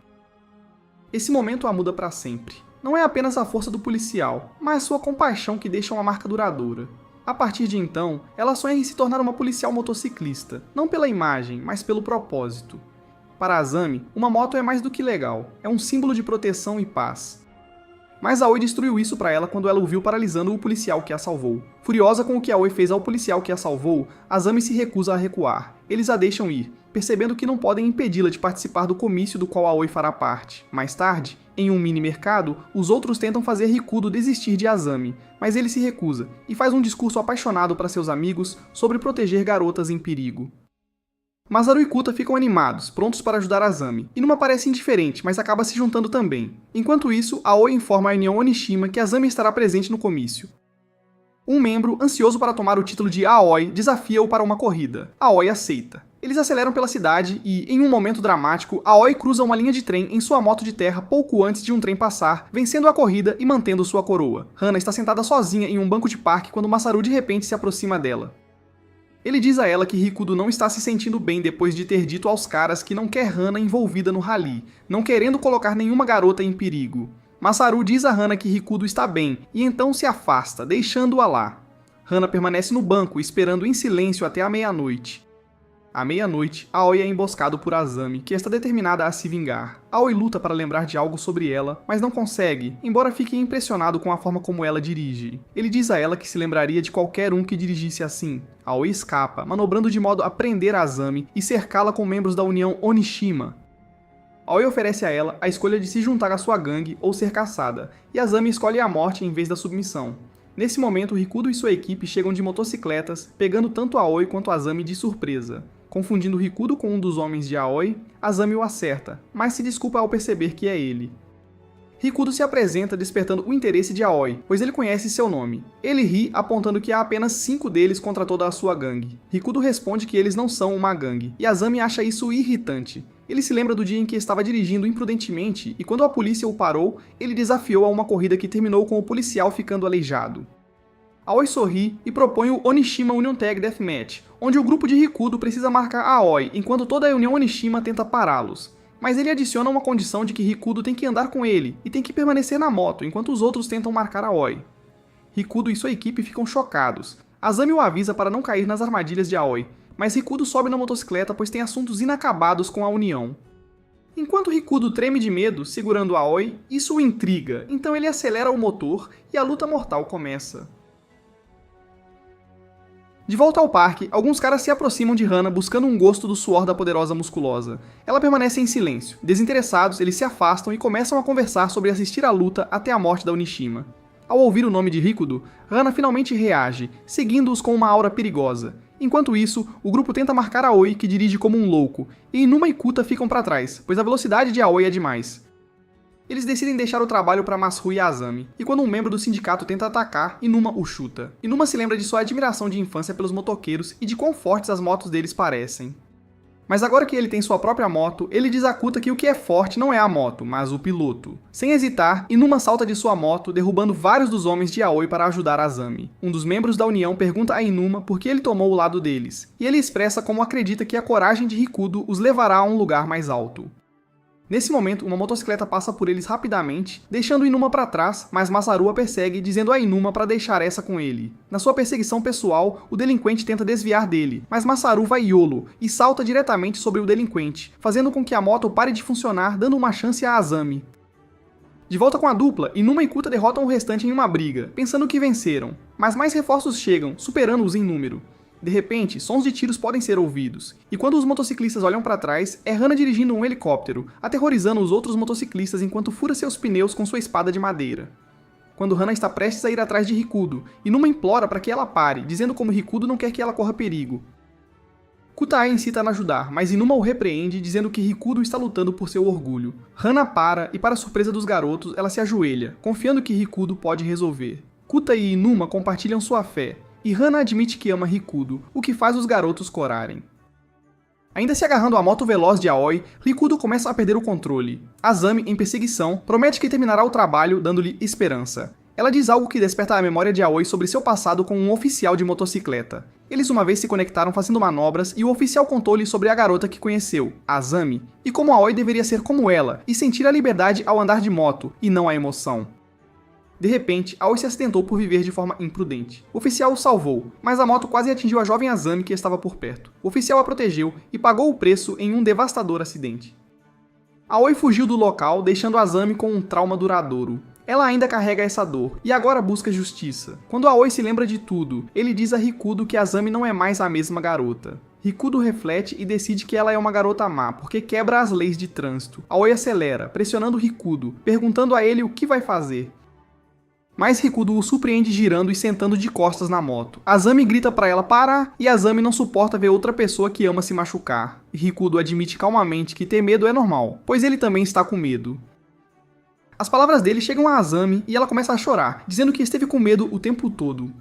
Esse momento a muda para sempre. Não é apenas a força do policial, mas sua compaixão que deixa uma marca duradoura. A partir de então, ela sonha em se tornar uma policial motociclista, não pela imagem, mas pelo propósito. Para Azami, uma moto é mais do que legal, é um símbolo de proteção e paz. Mas Aoi destruiu isso para ela quando ela o viu paralisando o policial que a salvou. Furiosa com o que Aoi fez ao policial que a salvou, Azami se recusa a recuar. Eles a deixam ir, percebendo que não podem impedi-la de participar do comício do qual Aoi fará parte. Mais tarde, em um mini-mercado, os outros tentam fazer Rikudo desistir de Azami, mas ele se recusa e faz um discurso apaixonado para seus amigos sobre proteger garotas em perigo. Masaru e Kuta ficam animados, prontos para ajudar Azami. Inuma parece indiferente, mas acaba se juntando também. Enquanto isso, Aoi informa a União Onishima que Azami estará presente no comício. Um membro, ansioso para tomar o título de Aoi, desafia-o para uma corrida. Aoi aceita. Eles aceleram pela cidade e, em um momento dramático, Aoi cruza uma linha de trem em sua moto de terra pouco antes de um trem passar, vencendo a corrida e mantendo sua coroa. Hana está sentada sozinha em um banco de parque quando Masaru de repente se aproxima dela. Ele diz a ela que Rikudo não está se sentindo bem depois de ter dito aos caras que não quer Hana envolvida no rally, não querendo colocar nenhuma garota em perigo. Masaru diz a Hana que Rikudo está bem e então se afasta, deixando-a lá. Hana permanece no banco, esperando em silêncio até a meia-noite. À meia-noite, Aoi é emboscado por Azami, que está determinada a se vingar. Aoi luta para lembrar de algo sobre ela, mas não consegue, embora fique impressionado com a forma como ela dirige. Ele diz a ela que se lembraria de qualquer um que dirigisse assim. Aoi escapa, manobrando de modo a prender Azami e cercá-la com membros da União Onishima. Aoi oferece a ela a escolha de se juntar à sua gangue ou ser caçada, e Azami escolhe a morte em vez da submissão. Nesse momento, Rikudo e sua equipe chegam de motocicletas, pegando tanto Aoi quanto Azami de surpresa. Confundindo Rikudo com um dos homens de Aoi, Azami o acerta, mas se desculpa ao perceber que é ele. Rikudo se apresenta despertando o interesse de Aoi, pois ele conhece seu nome. Ele ri, apontando que há apenas 5 deles contra toda a sua gangue. Rikudo responde que eles não são uma gangue, e Azami acha isso irritante. Ele se lembra do dia em que estava dirigindo imprudentemente, e quando a polícia o parou, ele desafiou a uma corrida que terminou com o policial ficando aleijado. Aoi sorri e propõe o Onishima Union Tag Deathmatch, onde o grupo de Rikudo precisa marcar a Aoi, enquanto toda a União Onishima tenta pará-los. Mas ele adiciona uma condição de que Rikudo tem que andar com ele e tem que permanecer na moto, enquanto os outros tentam marcar a Aoi. Rikudo e sua equipe ficam chocados. Azami o avisa para não cair nas armadilhas de Aoi, mas Rikudo sobe na motocicleta pois tem assuntos inacabados com a União. Enquanto Rikudo treme de medo, segurando Aoi, isso o intriga, então ele acelera o motor e a luta mortal começa. De volta ao parque, alguns caras se aproximam de Hana buscando um gosto do suor da poderosa musculosa. Ela permanece em silêncio. Desinteressados, eles se afastam e começam a conversar sobre assistir à luta até a morte da Onishima. Ao ouvir o nome de Rikudo, Hana finalmente reage, seguindo-os com uma aura perigosa. Enquanto isso, o grupo tenta marcar Aoi, que dirige como um louco, e Inuma e Kuta ficam para trás, pois a velocidade de Aoi é demais. Eles decidem deixar o trabalho para Masru e Azami, e quando um membro do sindicato tenta atacar, Inuma o chuta. Inuma se lembra de sua admiração de infância pelos motoqueiros e de quão fortes as motos deles parecem. Mas agora que ele tem sua própria moto, ele diz a Kuta que o que é forte não é a moto, mas o piloto. Sem hesitar, Inuma salta de sua moto, derrubando vários dos homens de Aoi para ajudar Azami. Um dos membros da União pergunta a Inuma por que ele tomou o lado deles, e ele expressa como acredita que a coragem de Rikudo os levará a um lugar mais alto. Nesse momento, uma motocicleta passa por eles rapidamente, deixando Inuma para trás, mas Masaru a persegue, dizendo a Inuma para deixar essa com ele. Na sua perseguição pessoal, o delinquente tenta desviar dele, mas Masaru vai YOLO e salta diretamente sobre o delinquente, fazendo com que a moto pare de funcionar, dando uma chance a Azami. De volta com a dupla, Inuma e Kuta derrotam o restante em uma briga, pensando que venceram, mas mais reforços chegam, superando-os em número. De repente, sons de tiros podem ser ouvidos, e quando os motociclistas olham para trás, é Hana dirigindo um helicóptero, aterrorizando os outros motociclistas enquanto fura seus pneus com sua espada de madeira. Quando Hana está prestes a ir atrás de Rikudo, Inuma implora para que ela pare, dizendo como Rikudo não quer que ela corra perigo. Kuta a incita a ajudar, mas Inuma o repreende, dizendo que Rikudo está lutando por seu orgulho. Hana para, e para surpresa dos garotos, ela se ajoelha, confiando que Rikudo pode resolver. Kuta e Inuma compartilham sua fé, e Hana admite que ama Rikudo, o que faz os garotos corarem. Ainda se agarrando à moto veloz de Aoi, Rikudo começa a perder o controle. Azami, em perseguição, promete que terminará o trabalho, dando-lhe esperança. Ela diz algo que desperta a memória de Aoi sobre seu passado com um oficial de motocicleta. Eles uma vez se conectaram fazendo manobras e o oficial contou-lhe sobre a garota que conheceu, Azami, e como Aoi deveria ser como ela e sentir a liberdade ao andar de moto, e não a emoção. De repente, Aoi se acidentou por viver de forma imprudente. O oficial o salvou, mas a moto quase atingiu a jovem Azami que estava por perto. O oficial a protegeu e pagou o preço em um devastador acidente. Aoi fugiu do local, deixando Azami com um trauma duradouro. Ela ainda carrega essa dor, e agora busca justiça. Quando Aoi se lembra de tudo, ele diz a Rikudo que Azami não é mais a mesma garota. Rikudo reflete e decide que ela é uma garota má, porque quebra as leis de trânsito. Aoi acelera, pressionando Rikudo, perguntando a ele o que vai fazer. Mas Rikudo o surpreende girando e sentando de costas na moto. Azami grita para ela parar e Azami não suporta ver outra pessoa que ama se machucar. Rikudo admite calmamente que ter medo é normal, pois ele também está com medo. As palavras dele chegam a Azami e ela começa a chorar, dizendo que esteve com medo o tempo todo.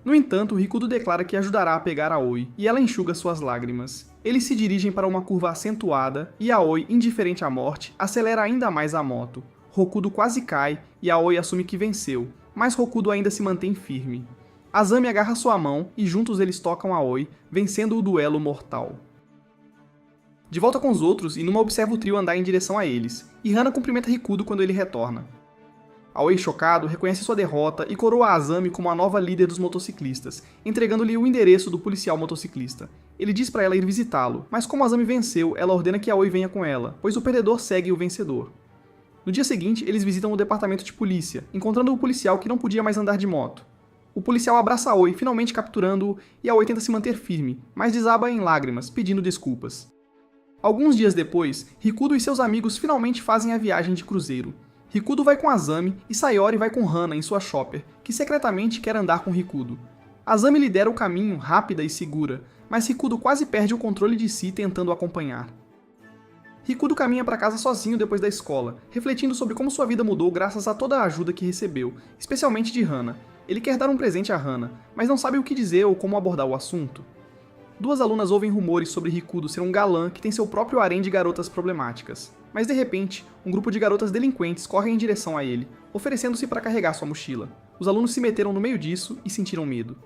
No entanto, Rikudo declara que ajudará a pegar Aoi, e ela enxuga suas lágrimas. Eles se dirigem para uma curva acentuada e Aoi, indiferente à morte, acelera ainda mais a moto. Rikudo quase cai e Aoi assume que venceu, mas Rikudo ainda se mantém firme. Azami agarra sua mão e juntos eles tocam Aoi, vencendo o duelo mortal. De volta com os outros, Inuma observa o trio andar em direção a eles, e Hana cumprimenta Rikudo quando ele retorna. Aoi, chocado, reconhece sua derrota e coroa Azami como a nova líder dos motociclistas, entregando-lhe o endereço do policial motociclista. Ele diz para ela ir visitá-lo, mas como Azami venceu, ela ordena que Aoi venha com ela, pois o perdedor segue o vencedor. No dia seguinte, eles visitam o departamento de polícia, encontrando o policial que não podia mais andar de moto. O policial abraça Aoi, finalmente capturando-o, e Aoi tenta se manter firme, mas desaba em lágrimas, pedindo desculpas. Alguns dias depois, Rikudo e seus amigos finalmente fazem a viagem de cruzeiro. Rikudo vai com Azami e Sayori vai com Hana em sua chopper, que secretamente quer andar com Rikudo. Azami lidera o caminho, rápida e segura, mas Rikudo quase perde o controle de si tentando acompanhar. Rikudo caminha para casa sozinho depois da escola, refletindo sobre como sua vida mudou graças a toda a ajuda que recebeu, especialmente de Hana. Ele quer dar um presente a Hana, mas não sabe o que dizer ou como abordar o assunto. Duas alunas ouvem rumores sobre Rikudo ser um galã que tem seu próprio harém de garotas problemáticas. Mas de repente, um grupo de garotas delinquentes corre em direção a ele, oferecendo-se para carregar sua mochila. Os alunos se meteram no meio disso e sentiram medo.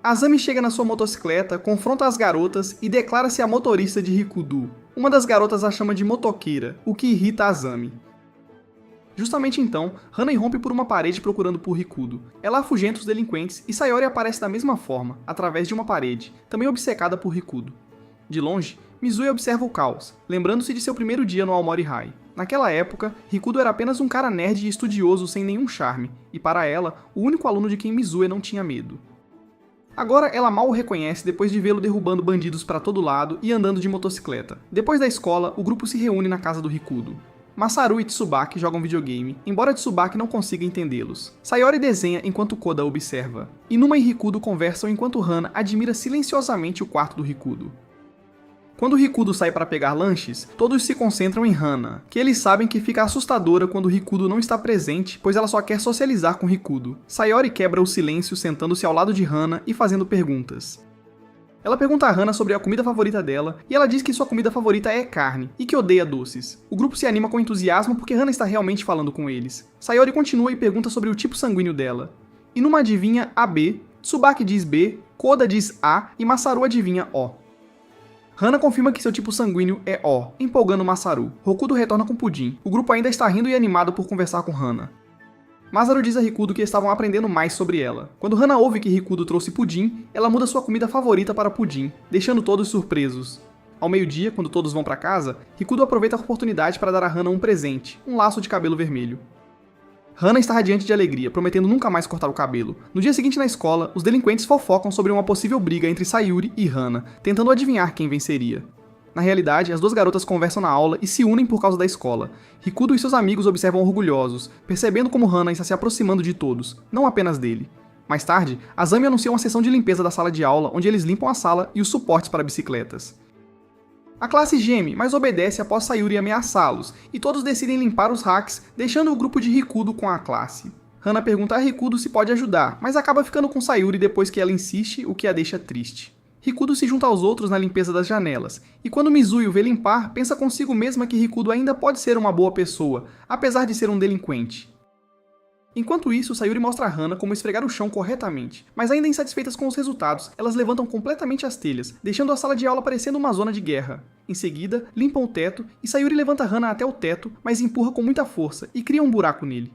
Azami chega na sua motocicleta, confronta as garotas e declara-se a motorista de Rikudo. Uma das garotas a chama de motoqueira, o que irrita Azami. Justamente então, Hana irrompe por uma parede procurando por Rikudo. Ela afugenta os delinquentes e Sayori aparece da mesma forma, através de uma parede, também obcecada por Rikudo. De longe, Mizue observa o caos, lembrando-se de seu primeiro dia no Aomori High. Naquela época, Rikudo era apenas um cara nerd e estudioso sem nenhum charme, e para ela, o único aluno de quem Mizue não tinha medo. Agora ela mal o reconhece depois de vê-lo derrubando bandidos para todo lado e andando de motocicleta. Depois da escola, o grupo se reúne na casa do Rikudo. Masaru e Tsubaki jogam videogame, embora Tsubaki não consiga entendê-los. Sayori desenha enquanto Koda observa. Inuma e Rikudo conversam enquanto Hana admira silenciosamente o quarto do Rikudo. Quando Rikudo sai para pegar lanches, todos se concentram em Hana, que eles sabem que fica assustadora quando Rikudo não está presente, pois ela só quer socializar com Rikudo. Sayori quebra o silêncio sentando-se ao lado de Hana e fazendo perguntas. Ela pergunta a Hana sobre a comida favorita dela, e ela diz que sua comida favorita é carne, e que odeia doces. O grupo se anima com entusiasmo porque Hana está realmente falando com eles. Sayori continua e pergunta sobre o tipo sanguíneo dela. Inuma adivinha AB, Tsubaki diz B, Koda diz A e Masaru adivinha O. Hana confirma que seu tipo sanguíneo é O, empolgando Masaru. Hokudo retorna com pudim. O grupo ainda está rindo e animado por conversar com Hana. Masaru diz a Rikudo que estavam aprendendo mais sobre ela. Quando Hana ouve que Rikudo trouxe pudim, ela muda sua comida favorita para pudim, deixando todos surpresos. Ao meio-dia, quando todos vão para casa, Rikudo aproveita a oportunidade para dar a Hana um presente, um laço de cabelo vermelho. Hana está radiante de alegria, prometendo nunca mais cortar o cabelo. No dia seguinte na escola, os delinquentes fofocam sobre uma possível briga entre Sayuri e Hana, tentando adivinhar quem venceria. Na realidade, as duas garotas conversam na aula e se unem por causa da escola. Rikudo e seus amigos observam orgulhosos, percebendo como Hana está se aproximando de todos, não apenas dele. Mais tarde, Azami anuncia uma sessão de limpeza da sala de aula, onde eles limpam a sala e os suportes para bicicletas. A classe geme, mas obedece após Sayuri ameaçá-los, e todos decidem limpar os hacks, deixando o grupo de Rikudo com a classe. Hana pergunta a Rikudo se pode ajudar, mas acaba ficando com Sayuri depois que ela insiste, o que a deixa triste. Rikudo se junta aos outros na limpeza das janelas, e quando Mizue o vê limpar, pensa consigo mesma que Rikudo ainda pode ser uma boa pessoa, apesar de ser um delinquente. Enquanto isso, Sayuri mostra a Hana como esfregar o chão corretamente, mas ainda insatisfeitas com os resultados, elas levantam completamente as telhas, deixando a sala de aula parecendo uma zona de guerra. Em seguida, limpam o teto, e Sayuri levanta Hana até o teto, mas empurra com muita força, e cria um buraco nele.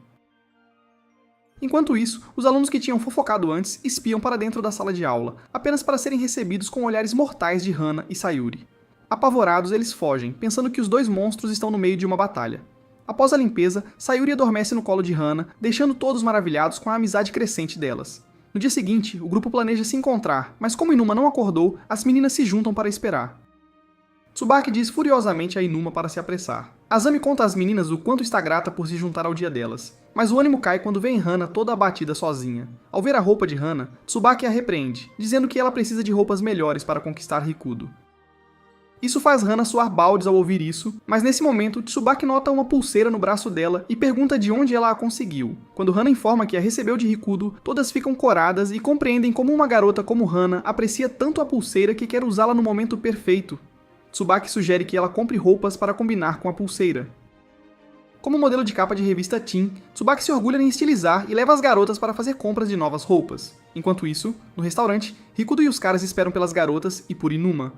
Enquanto isso, os alunos que tinham fofocado antes espiam para dentro da sala de aula, apenas para serem recebidos com olhares mortais de Hana e Sayuri. Apavorados, eles fogem, pensando que os dois monstros estão no meio de uma batalha. Após a limpeza, Sayuri adormece no colo de Hana, deixando todos maravilhados com a amizade crescente delas. No dia seguinte, o grupo planeja se encontrar, mas como Inuma não acordou, as meninas se juntam para esperar. Tsubaki diz furiosamente a Inuma para se apressar. Azami conta às meninas o quanto está grata por se juntar ao dia delas, mas o ânimo cai quando vê Hana toda abatida sozinha. Ao ver a roupa de Hana, Tsubaki a repreende, dizendo que ela precisa de roupas melhores para conquistar Rikudo. Isso faz Hana suar baldes ao ouvir isso, mas nesse momento Tsubaki nota uma pulseira no braço dela e pergunta de onde ela a conseguiu. Quando Hana informa que a recebeu de Rikudo, todas ficam coradas e compreendem como uma garota como Hana aprecia tanto a pulseira que quer usá-la no momento perfeito. Tsubaki sugere que ela compre roupas para combinar com a pulseira. Como modelo de capa de revista Teen, Tsubaki se orgulha em estilizar e leva as garotas para fazer compras de novas roupas. Enquanto isso, no restaurante, Rikudo e os caras esperam pelas garotas e por Inuma.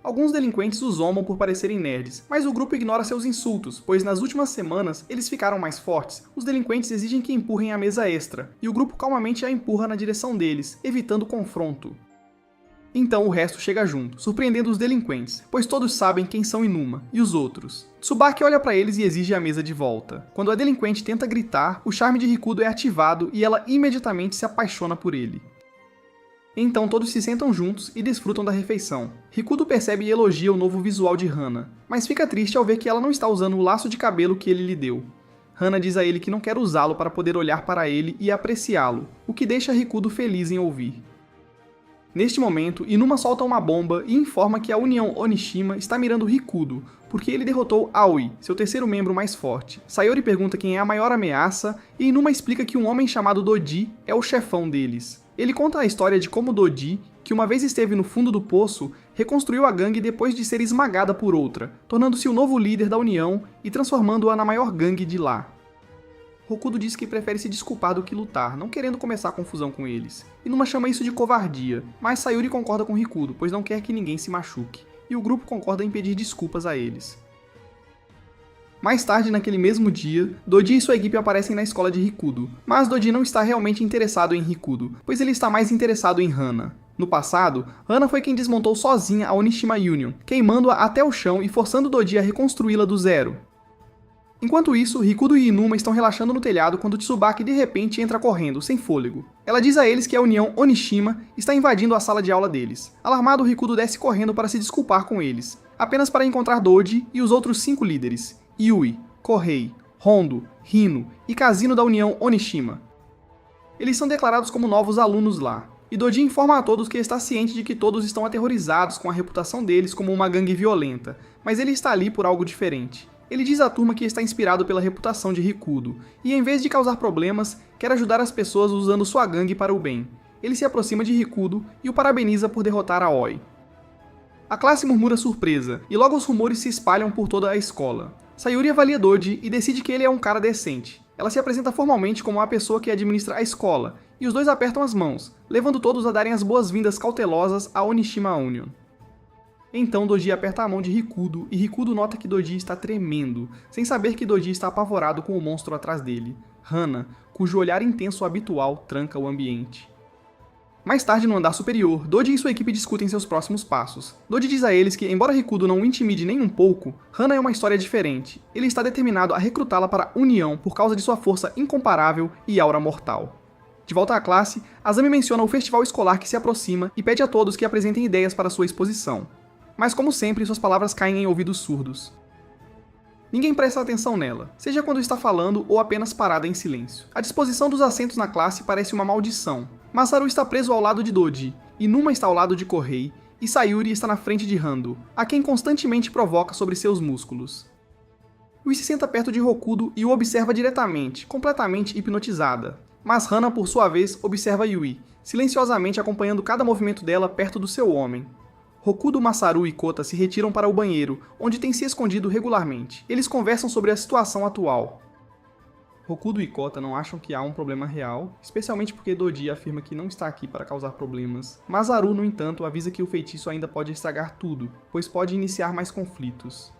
Alguns delinquentes os zombam por parecerem nerds, mas o grupo ignora seus insultos, pois nas últimas semanas eles ficaram mais fortes. Os delinquentes exigem que empurrem a mesa extra, e o grupo calmamente a empurra na direção deles, evitando confronto. Então o resto chega junto, surpreendendo os delinquentes, pois todos sabem quem são Inuma e os outros. Tsubaki olha para eles e exige a mesa de volta. Quando a delinquente tenta gritar, o charme de Rikudo é ativado e ela imediatamente se apaixona por ele. Então todos se sentam juntos e desfrutam da refeição. Rikudo percebe e elogia o novo visual de Hana, mas fica triste ao ver que ela não está usando o laço de cabelo que ele lhe deu. Hana diz a ele que não quer usá-lo para poder olhar para ele e apreciá-lo, o que deixa Rikudo feliz em ouvir. Neste momento, Inuma solta uma bomba e informa que a União Onishima está mirando Rikudo, porque ele derrotou Aoi, seu terceiro membro mais forte. Sayori pergunta quem é a maior ameaça, e Inuma explica que um homem chamado Doji é o chefão deles. Ele conta a história de como Doji, que uma vez esteve no fundo do poço, reconstruiu a gangue depois de ser esmagada por outra, tornando-se o novo líder da União e transformando-a na maior gangue de lá. Hokudo diz que prefere se desculpar do que lutar, não querendo começar confusão com eles. Inuma chama isso de covardia, mas Sayuri concorda com Rikudo, pois não quer que ninguém se machuque, e o grupo concorda em pedir desculpas a eles. Mais tarde, naquele mesmo dia, Doji e sua equipe aparecem na escola de Rikudo, mas Doji não está realmente interessado em Rikudo, pois ele está mais interessado em Hana. No passado, Hana foi quem desmontou sozinha a Onishima Union, queimando-a até o chão e forçando Doji a reconstruí-la do zero. Enquanto isso, Rikudo e Inuma estão relaxando no telhado quando Tsubaki de repente entra correndo, sem fôlego. Ela diz a eles que a União Onishima está invadindo a sala de aula deles. Alarmado, Rikudo desce correndo para se desculpar com eles, apenas para encontrar Doji e os outros 5 líderes, Yui, Kohei, Hondo, Hino e Kazino da União Onishima. Eles são declarados como novos alunos lá, e Doji informa a todos que está ciente de que todos estão aterrorizados com a reputação deles como uma gangue violenta, mas ele está ali por algo diferente. Ele diz à turma que está inspirado pela reputação de Rikudo, e em vez de causar problemas, quer ajudar as pessoas usando sua gangue para o bem. Ele se aproxima de Rikudo e o parabeniza por derrotar a Oi. A classe murmura surpresa, e logo os rumores se espalham por toda a escola. Sayuri avalia Doji e decide que ele é um cara decente. Ela se apresenta formalmente como a pessoa que administra a escola, e os dois apertam as mãos, levando todos a darem as boas-vindas cautelosas à Onishima Union. Então Doji aperta a mão de Rikudo, e Rikudo nota que Doji está tremendo, sem saber que Doji está apavorado com o monstro atrás dele, Hana, cujo olhar intenso habitual tranca o ambiente. Mais tarde, no andar superior, Doji e sua equipe discutem seus próximos passos. Doji diz a eles que, embora Rikudo não o intimide nem um pouco, Hana é uma história diferente. Ele está determinado a recrutá-la para a União por causa de sua força incomparável e aura mortal. De volta à classe, Azami menciona o festival escolar que se aproxima e pede a todos que apresentem ideias para sua exposição. Mas como sempre, suas palavras caem em ouvidos surdos. Ninguém presta atenção nela, seja quando está falando ou apenas parada em silêncio. A disposição dos assentos na classe parece uma maldição. Masaru está preso ao lado de Doji, Inuma está ao lado de Kohei, e Sayuri está na frente de Hando, a quem constantemente provoca sobre seus músculos. Yui se senta perto de Hokudo e o observa diretamente, completamente hipnotizada. Mas Hana, por sua vez, observa Yui, silenciosamente acompanhando cada movimento dela perto do seu homem. Hokudo, Masaru e Kota se retiram para o banheiro, onde têm se escondido regularmente. Eles conversam sobre a situação atual. Hokudo e Kota não acham que há um problema real, especialmente porque Doji afirma que não está aqui para causar problemas. Masaru, no entanto, avisa que o feitiço ainda pode estragar tudo, pois pode iniciar mais conflitos.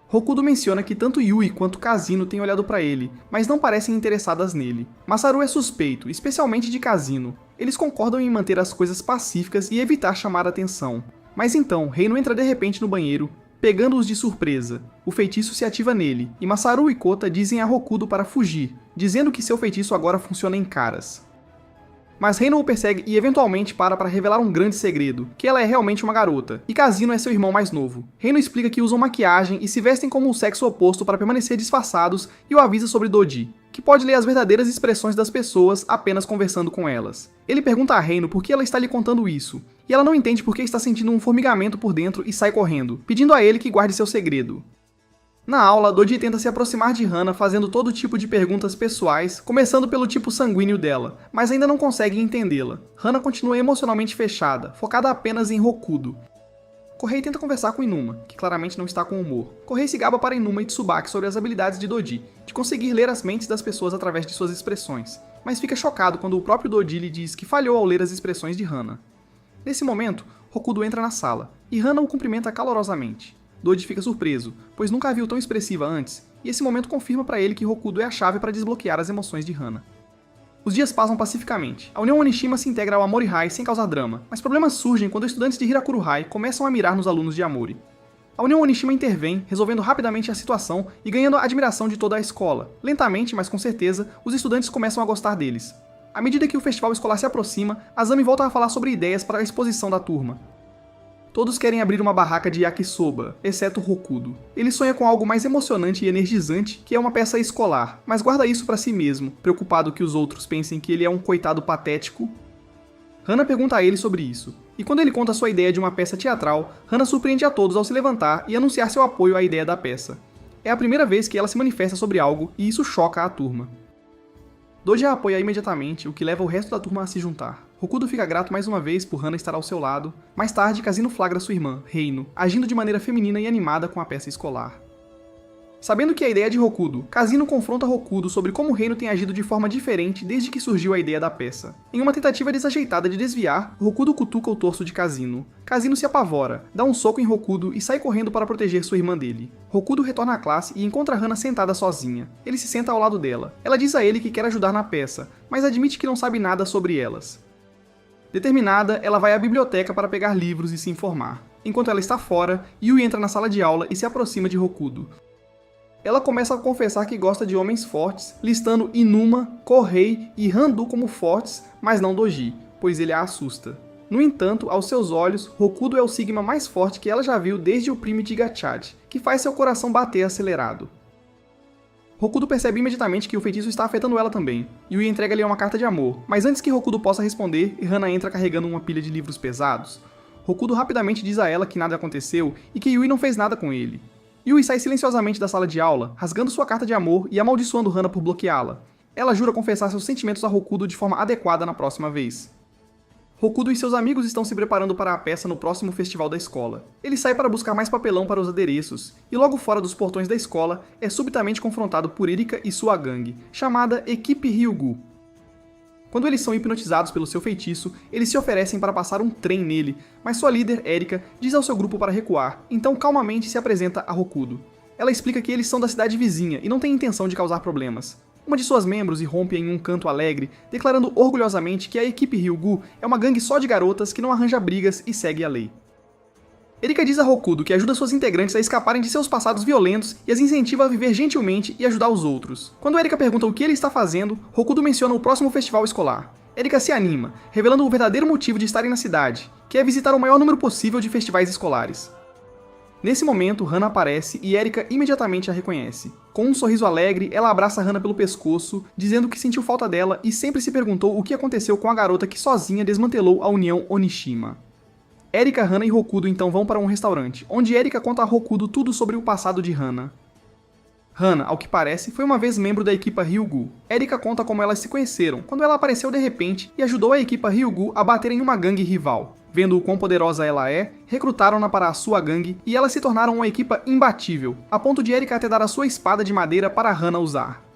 Hokudo menciona que tanto Yui quanto Kazino têm olhado para ele, mas não parecem interessadas nele. Masaru é suspeito, especialmente de Kazino. Eles concordam em manter as coisas pacíficas e evitar chamar atenção. Mas então, Reino entra de repente no banheiro, pegando-os de surpresa. O feitiço se ativa nele, e Masaru e Kota dizem a Hokudo para fugir, dizendo que seu feitiço agora funciona em caras. Mas Reino o persegue e eventualmente para revelar um grande segredo, que ela é realmente uma garota, e Kazino é seu irmão mais novo. Reino explica que usam maquiagem e se vestem como o sexo oposto para permanecer disfarçados e o avisa sobre Doji, que pode ler as verdadeiras expressões das pessoas apenas conversando com elas. Ele pergunta a Reino por que ela está lhe contando isso, e ela não entende por que está sentindo um formigamento por dentro e sai correndo, pedindo a ele que guarde seu segredo. Na aula, Doji tenta se aproximar de Hana fazendo todo tipo de perguntas pessoais, começando pelo tipo sanguíneo dela, mas ainda não consegue entendê-la. Hana continua emocionalmente fechada, focada apenas em Hokudo. Kohei tenta conversar com Inuma, que claramente não está com humor. Kohei se gaba para Inuma e Tsubaki sobre as habilidades de Doji, de conseguir ler as mentes das pessoas através de suas expressões, mas fica chocado quando o próprio Doji lhe diz que falhou ao ler as expressões de Hana. Nesse momento, Hokudo entra na sala, e Hana o cumprimenta calorosamente. Doji fica surpreso, pois nunca a viu tão expressiva antes, e esse momento confirma para ele que Hokudo é a chave para desbloquear as emoções de Hana. Os dias passam pacificamente. A União Onishima se integra ao Amori High sem causar drama, mas problemas surgem quando estudantes de Hirakuru High começam a mirar nos alunos de Amori. A União Onishima intervém, resolvendo rapidamente a situação e ganhando a admiração de toda a escola. Lentamente, mas com certeza, os estudantes começam a gostar deles. À medida que o festival escolar se aproxima, Azami volta a falar sobre ideias para a exposição da turma. Todos querem abrir uma barraca de yakisoba, exceto Hokudo. Ele sonha com algo mais emocionante e energizante, que é uma peça escolar, mas guarda isso para si mesmo, preocupado que os outros pensem que ele é um coitado patético. Hana pergunta a ele sobre isso, e quando ele conta sua ideia de uma peça teatral, Hana surpreende a todos ao se levantar e anunciar seu apoio à ideia da peça. É a primeira vez que ela se manifesta sobre algo, e isso choca a turma. Doji a apoia imediatamente, o que leva o resto da turma a se juntar. Hokudo fica grato mais uma vez por Hana estar ao seu lado. Mais tarde, Kazino flagra sua irmã, Reino, agindo de maneira feminina e animada com a peça escolar. Sabendo que a ideia é de Hokudo, Kazino confronta Hokudo sobre como o reino tem agido de forma diferente desde que surgiu a ideia da peça. Em uma tentativa desajeitada de desviar, Hokudo cutuca o torso de Kazino. Kazino se apavora, dá um soco em Hokudo e sai correndo para proteger sua irmã dele. Hokudo retorna à classe e encontra Hana sentada sozinha. Ele se senta ao lado dela. Ela diz a ele que quer ajudar na peça, mas admite que não sabe nada sobre elas. Determinada, ela vai à biblioteca para pegar livros e se informar. Enquanto ela está fora, Yui entra na sala de aula e se aproxima de Hokudo. Ela começa a confessar que gosta de homens fortes, listando Inuma, Kohei e Handu como fortes, mas não Doji, pois ele a assusta. No entanto, aos seus olhos, Hokudo é o sigma mais forte que ela já viu desde o prime de Gachad, que faz seu coração bater acelerado. Hokudo percebe imediatamente que o feitiço está afetando ela também. Yui entrega-lhe uma carta de amor, mas antes que Hokudo possa responder, Hana entra carregando uma pilha de livros pesados. Hokudo rapidamente diz a ela que nada aconteceu e que Yui não fez nada com ele. Yui sai silenciosamente da sala de aula, rasgando sua carta de amor e amaldiçoando Hana por bloqueá-la. Ela jura confessar seus sentimentos a Hokudo de forma adequada na próxima vez. Hokudo e seus amigos estão se preparando para a peça no próximo festival da escola. Ele sai para buscar mais papelão para os adereços, e logo fora dos portões da escola, é subitamente confrontado por Erika e sua gangue, chamada Equipe Ryugu. Quando eles são hipnotizados pelo seu feitiço, eles se oferecem para passar um trem nele, mas sua líder, Erika, diz ao seu grupo para recuar, então calmamente se apresenta a Hokudo. Ela explica que eles são da cidade vizinha e não tem intenção de causar problemas. Uma de suas membros irrompe em um canto alegre, declarando orgulhosamente que a equipe Ryugu é uma gangue só de garotas que não arranja brigas e segue a lei. Erika diz a Hokudo que ajuda suas integrantes a escaparem de seus passados violentos e as incentiva a viver gentilmente e ajudar os outros. Quando Erika pergunta o que ele está fazendo, Hokudo menciona o próximo festival escolar. Erika se anima, revelando o verdadeiro motivo de estarem na cidade, que é visitar o maior número possível de festivais escolares. Nesse momento, Hana aparece e Erika imediatamente a reconhece. Com um sorriso alegre, ela abraça Hana pelo pescoço, dizendo que sentiu falta dela e sempre se perguntou o que aconteceu com a garota que sozinha desmantelou a União Onishima. Erika, Hana e Hokudo então vão para um restaurante, onde Erika conta a Hokudo tudo sobre o passado de Hana. Hana, ao que parece, foi uma vez membro da equipa Ryugu. Erika conta como elas se conheceram, quando ela apareceu de repente e ajudou a equipa Ryugu a bater em uma gangue rival. Vendo o quão poderosa ela é, recrutaram-na para a sua gangue e elas se tornaram uma equipa imbatível, a ponto de Erika até dar a sua espada de madeira para Hana usar.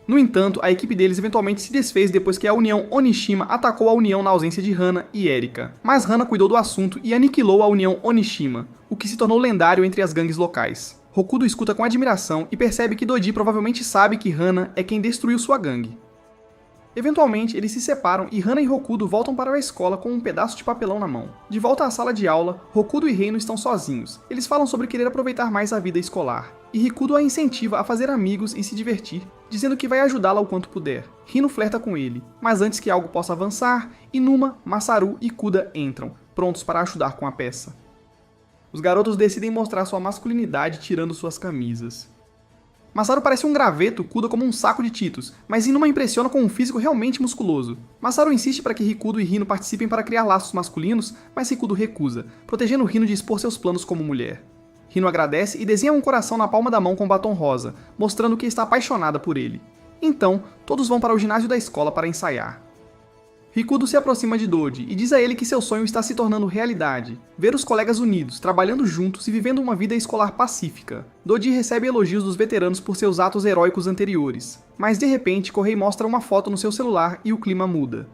No entanto, a equipe deles eventualmente se desfez depois que a União Onishima atacou a União na ausência de Hana e Erika. Mas Hana cuidou do assunto e aniquilou a União Onishima, o que se tornou lendário entre as gangues locais. Hokudo escuta com admiração e percebe que Doji provavelmente sabe que Hana é quem destruiu sua gangue. Eventualmente, eles se separam e Hana e Hokudo voltam para a escola com um pedaço de papelão na mão. De volta à sala de aula, Hokudo e Reino estão sozinhos. Eles falam sobre querer aproveitar mais a vida escolar. E Hokudo a incentiva a fazer amigos e se divertir, dizendo que vai ajudá-la o quanto puder. Rino flerta com ele, mas antes que algo possa avançar, Inuma, Masaru e Kuda entram, prontos para ajudar com a peça. Os garotos decidem mostrar sua masculinidade tirando suas camisas. Masaru parece um graveto, Kuda como um saco de Cheetos, mas Inuma impressiona com um físico realmente musculoso. Masaru insiste para que Rikudo e Rino participem para criar laços masculinos, mas Rikudo recusa, protegendo Rino de expor seus planos como mulher. Rino agradece e desenha um coração na palma da mão com batom rosa, mostrando que está apaixonada por ele. Então, todos vão para o ginásio da escola para ensaiar. Rikudo se aproxima de Doji e diz a ele que seu sonho está se tornando realidade. Ver os colegas unidos, trabalhando juntos e vivendo uma vida escolar pacífica. Doji recebe elogios dos veteranos por seus atos heróicos anteriores. Mas de repente, Kohei mostra uma foto no seu celular e o clima muda.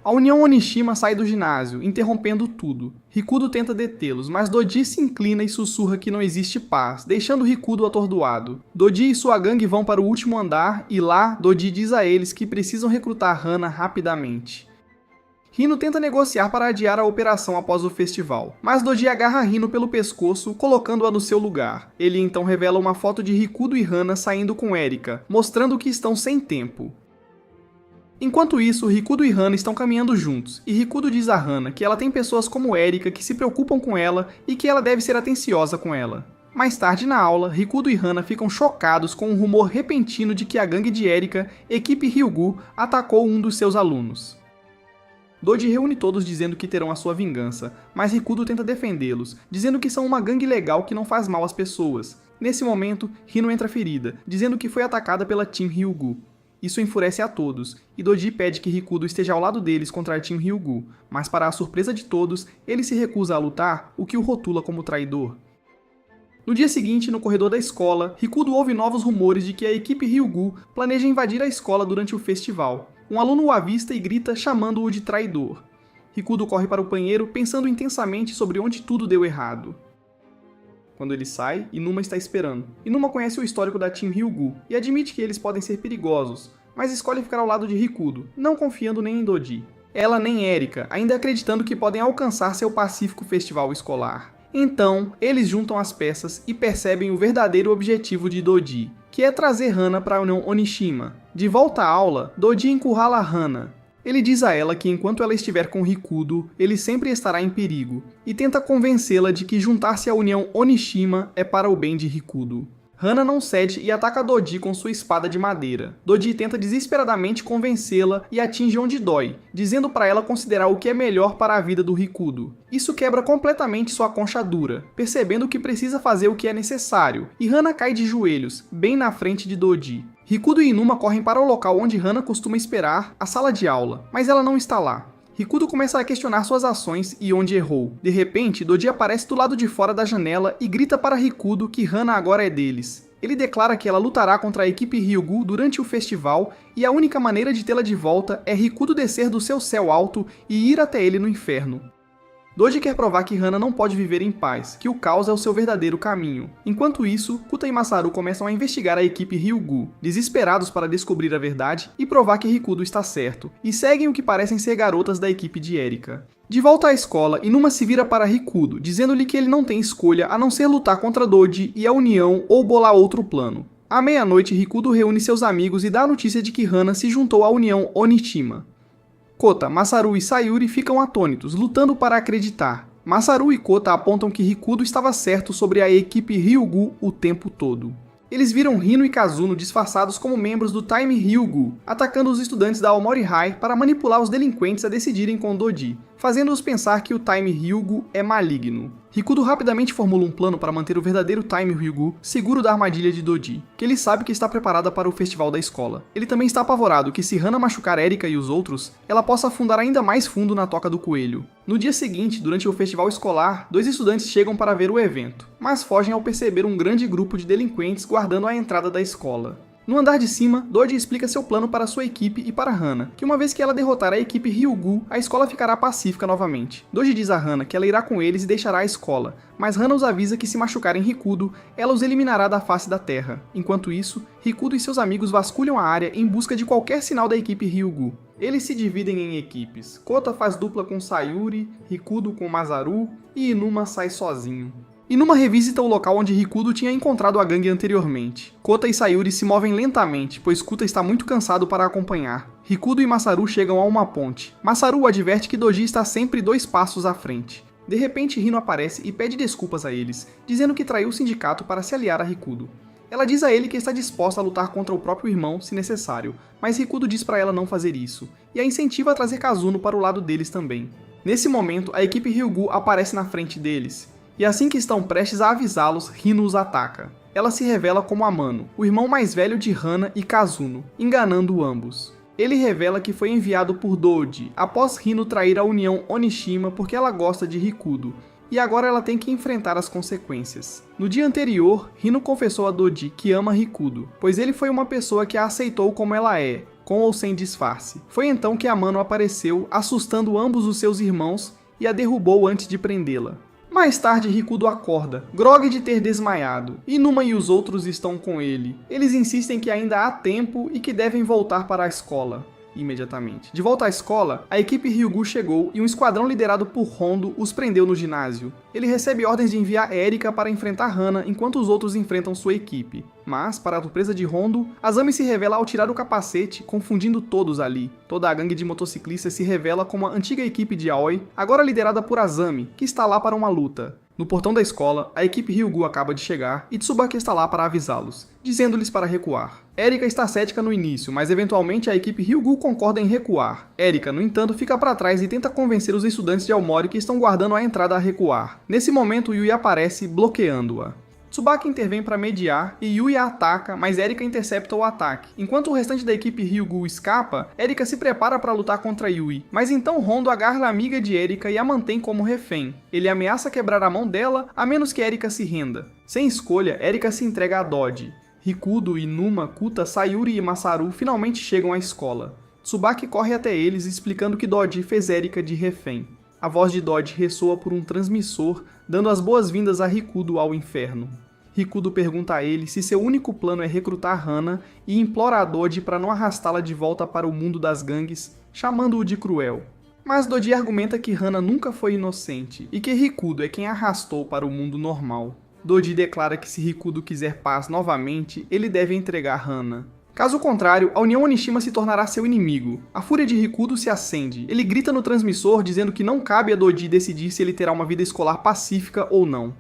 A União Onishima sai do ginásio, interrompendo tudo. Rikudo tenta detê-los, mas Doji se inclina e sussurra que não existe paz, deixando Rikudo atordoado. Doji e sua gangue vão para o último andar e lá, Doji diz a eles que precisam recrutar Hana rapidamente. Rino tenta negociar para adiar a operação após o festival, mas Doji agarra Rino pelo pescoço, colocando-a no seu lugar. Ele então revela uma foto de Rikudo e Hana saindo com Erika, mostrando que estão sem tempo. Enquanto isso, Rikudo e Hana estão caminhando juntos, e Rikudo diz a Hana que ela tem pessoas como Erika que se preocupam com ela e que ela deve ser atenciosa com ela. Mais tarde na aula, Rikudo e Hana ficam chocados com um rumor repentino de que a gangue de Erika, equipe Ryugu, atacou um dos seus alunos. Doji reúne todos dizendo que terão a sua vingança, mas Rikudo tenta defendê-los, dizendo que são uma gangue legal que não faz mal às pessoas. Nesse momento, Rino entra ferida, dizendo que foi atacada pela Team Ryugu. Isso enfurece a todos, e Doji pede que Rikudo esteja ao lado deles contra a Team Ryugu, mas para a surpresa de todos, ele se recusa a lutar, o que o rotula como traidor. No dia seguinte, no corredor da escola, Rikudo ouve novos rumores de que a equipe Ryugu planeja invadir a escola durante o festival. Um aluno o avista e grita chamando-o de traidor. Rikudo corre para o banheiro pensando intensamente sobre onde tudo deu errado. Quando ele sai, Inuma está esperando. Inuma conhece o histórico da Team Ryugu e admite que eles podem ser perigosos, mas escolhe ficar ao lado de Rikudo, não confiando nem em Doji. Ela nem Erika, ainda acreditando que podem alcançar seu pacífico festival escolar. Então, eles juntam as peças e percebem o verdadeiro objetivo de Doji, que é trazer Hana para a União Onishima. De volta à aula, Doji encurrala Hana. Ele diz a ela que enquanto ela estiver com Rikudo, ele sempre estará em perigo, e tenta convencê-la de que juntar-se à União Onishima é para o bem de Rikudo. Hana não cede e ataca Doji com sua espada de madeira. Doji tenta desesperadamente convencê-la e atinge onde dói, dizendo para ela considerar o que é melhor para a vida do Rikudo. Isso quebra completamente sua concha dura, percebendo que precisa fazer o que é necessário, e Hana cai de joelhos, bem na frente de Doji. Rikudo e Inuma correm para o local onde Hana costuma esperar, a sala de aula, mas ela não está lá. Rikudo começa a questionar suas ações e onde errou. De repente, Doji aparece do lado de fora da janela e grita para Rikudo que Hana agora é deles. Ele declara que ela lutará contra a equipe Ryugu durante o festival e a única maneira de tê-la de volta é Rikudo descer do seu céu alto e ir até ele no inferno. Doji quer provar que Hana não pode viver em paz, que o caos é o seu verdadeiro caminho. Enquanto isso, Kuta e Masaru começam a investigar a equipe Ryugu, desesperados para descobrir a verdade e provar que Rikudo está certo, e seguem o que parecem ser garotas da equipe de Erika. De volta à escola, Inuma se vira para Rikudo, dizendo-lhe que ele não tem escolha a não ser lutar contra Doji e a União ou bolar outro plano. À meia-noite, Rikudo reúne seus amigos e dá a notícia de que Hana se juntou à União Onishima. Kota, Masaru e Sayuri ficam atônitos, lutando para acreditar. Masaru e Kota apontam que Rikudo estava certo sobre a equipe Ryugu o tempo todo. Eles viram Hino e Kazuno disfarçados como membros do Time Ryugu, atacando os estudantes da Aomori High para manipular os delinquentes a decidirem com Doji, fazendo-os pensar que o Time Ryugu é maligno. Rikudo rapidamente formula um plano para manter o verdadeiro Time Ryugu seguro da armadilha de Doji, que ele sabe que está preparada para o festival da escola. Ele também está apavorado que se Hana machucar Erika e os outros, ela possa afundar ainda mais fundo na toca do coelho. No dia seguinte, durante o festival escolar, 2 estudantes chegam para ver o evento, mas fogem ao perceber um grande grupo de delinquentes guardando a entrada da escola. No andar de cima, Doji explica seu plano para sua equipe e para Hana, que uma vez que ela derrotar a equipe Ryugu, a escola ficará pacífica novamente. Doji diz a Hana que ela irá com eles e deixará a escola, mas Hana os avisa que se machucarem Rikudo, ela os eliminará da face da terra. Enquanto isso, Rikudo e seus amigos vasculham a área em busca de qualquer sinal da equipe Ryugu. Eles se dividem em equipes. Kota faz dupla com Sayuri, Rikudo com Masaru e Inuma sai sozinho. Inuma revisita o local onde Rikudo tinha encontrado a gangue anteriormente. Kota e Sayuri se movem lentamente, pois Kuta está muito cansado para acompanhar. Rikudo e Masaru chegam a uma ponte. Masaru adverte que Doji está sempre 2 passos à frente. De repente, Hino aparece e pede desculpas a eles, dizendo que traiu o sindicato para se aliar a Rikudo. Ela diz a ele que está disposta a lutar contra o próprio irmão, se necessário, mas Rikudo diz para ela não fazer isso, e a incentiva a trazer Kazuno para o lado deles também. Nesse momento, a equipe Ryugu aparece na frente deles, e assim que estão prestes a avisá-los, Hino os ataca. Ela se revela como Amano, o irmão mais velho de Hana e Kazuno, enganando ambos. Ele revela que foi enviado por Doji, após Hino trair a União Onishima porque ela gosta de Rikudo, e agora ela tem que enfrentar as consequências. No dia anterior, Hino confessou a Doji que ama Rikudo, pois ele foi uma pessoa que a aceitou como ela é, com ou sem disfarce. Foi então que Amano apareceu, assustando ambos os seus irmãos e a derrubou antes de prendê-la. Mais tarde, Rikudo acorda, grogue de ter desmaiado. Inuma e os outros estão com ele. Eles insistem que ainda há tempo e que devem voltar para a escola imediatamente. De volta à escola, a equipe Ryugu chegou e um esquadrão liderado por Hondo os prendeu no ginásio. Ele recebe ordens de enviar Erika para enfrentar Hana enquanto os outros enfrentam sua equipe. Mas, para a surpresa de Hondo, Azami se revela ao tirar o capacete, confundindo todos ali. Toda a gangue de motociclistas se revela como a antiga equipe de Aoi, agora liderada por Azami, que está lá para uma luta. No portão da escola, a equipe Ryugu acaba de chegar e Tsubaki está lá para avisá-los, dizendo-lhes para recuar. Erika está cética no início, mas eventualmente a equipe Ryugu concorda em recuar. Erika, no entanto, fica para trás e tenta convencer os estudantes de Aomori que estão guardando a entrada a recuar. Nesse momento, Yui aparece, bloqueando-a. Tsubaki intervém para mediar e Yui a ataca, mas Erika intercepta o ataque. Enquanto o restante da equipe Ryugu escapa, Erika se prepara para lutar contra Yui, mas então Hondo agarra a amiga de Erika e a mantém como refém. Ele ameaça quebrar a mão dela, a menos que Erika se renda. Sem escolha, Erika se entrega a Dodge. Rikudo, Inuma, Kuta, Sayuri e Masaru finalmente chegam à escola. Tsubaki corre até eles explicando que Dodge fez Erika de refém. A voz de Dodge ressoa por um transmissor, dando as boas-vindas a Rikudo ao inferno. Rikudo pergunta a ele se seu único plano é recrutar Hana e implora a Dodge para não arrastá-la de volta para o mundo das gangues, chamando-o de cruel. Mas Dodge argumenta que Hana nunca foi inocente e que Rikudo é quem a arrastou para o mundo normal. Dodge declara que se Rikudo quiser paz novamente, ele deve entregar Hana. Caso contrário, a União Onishima se tornará seu inimigo. A fúria de Rikudo se acende. Ele grita no transmissor dizendo que não cabe a Dodge decidir se ele terá uma vida escolar pacífica ou não.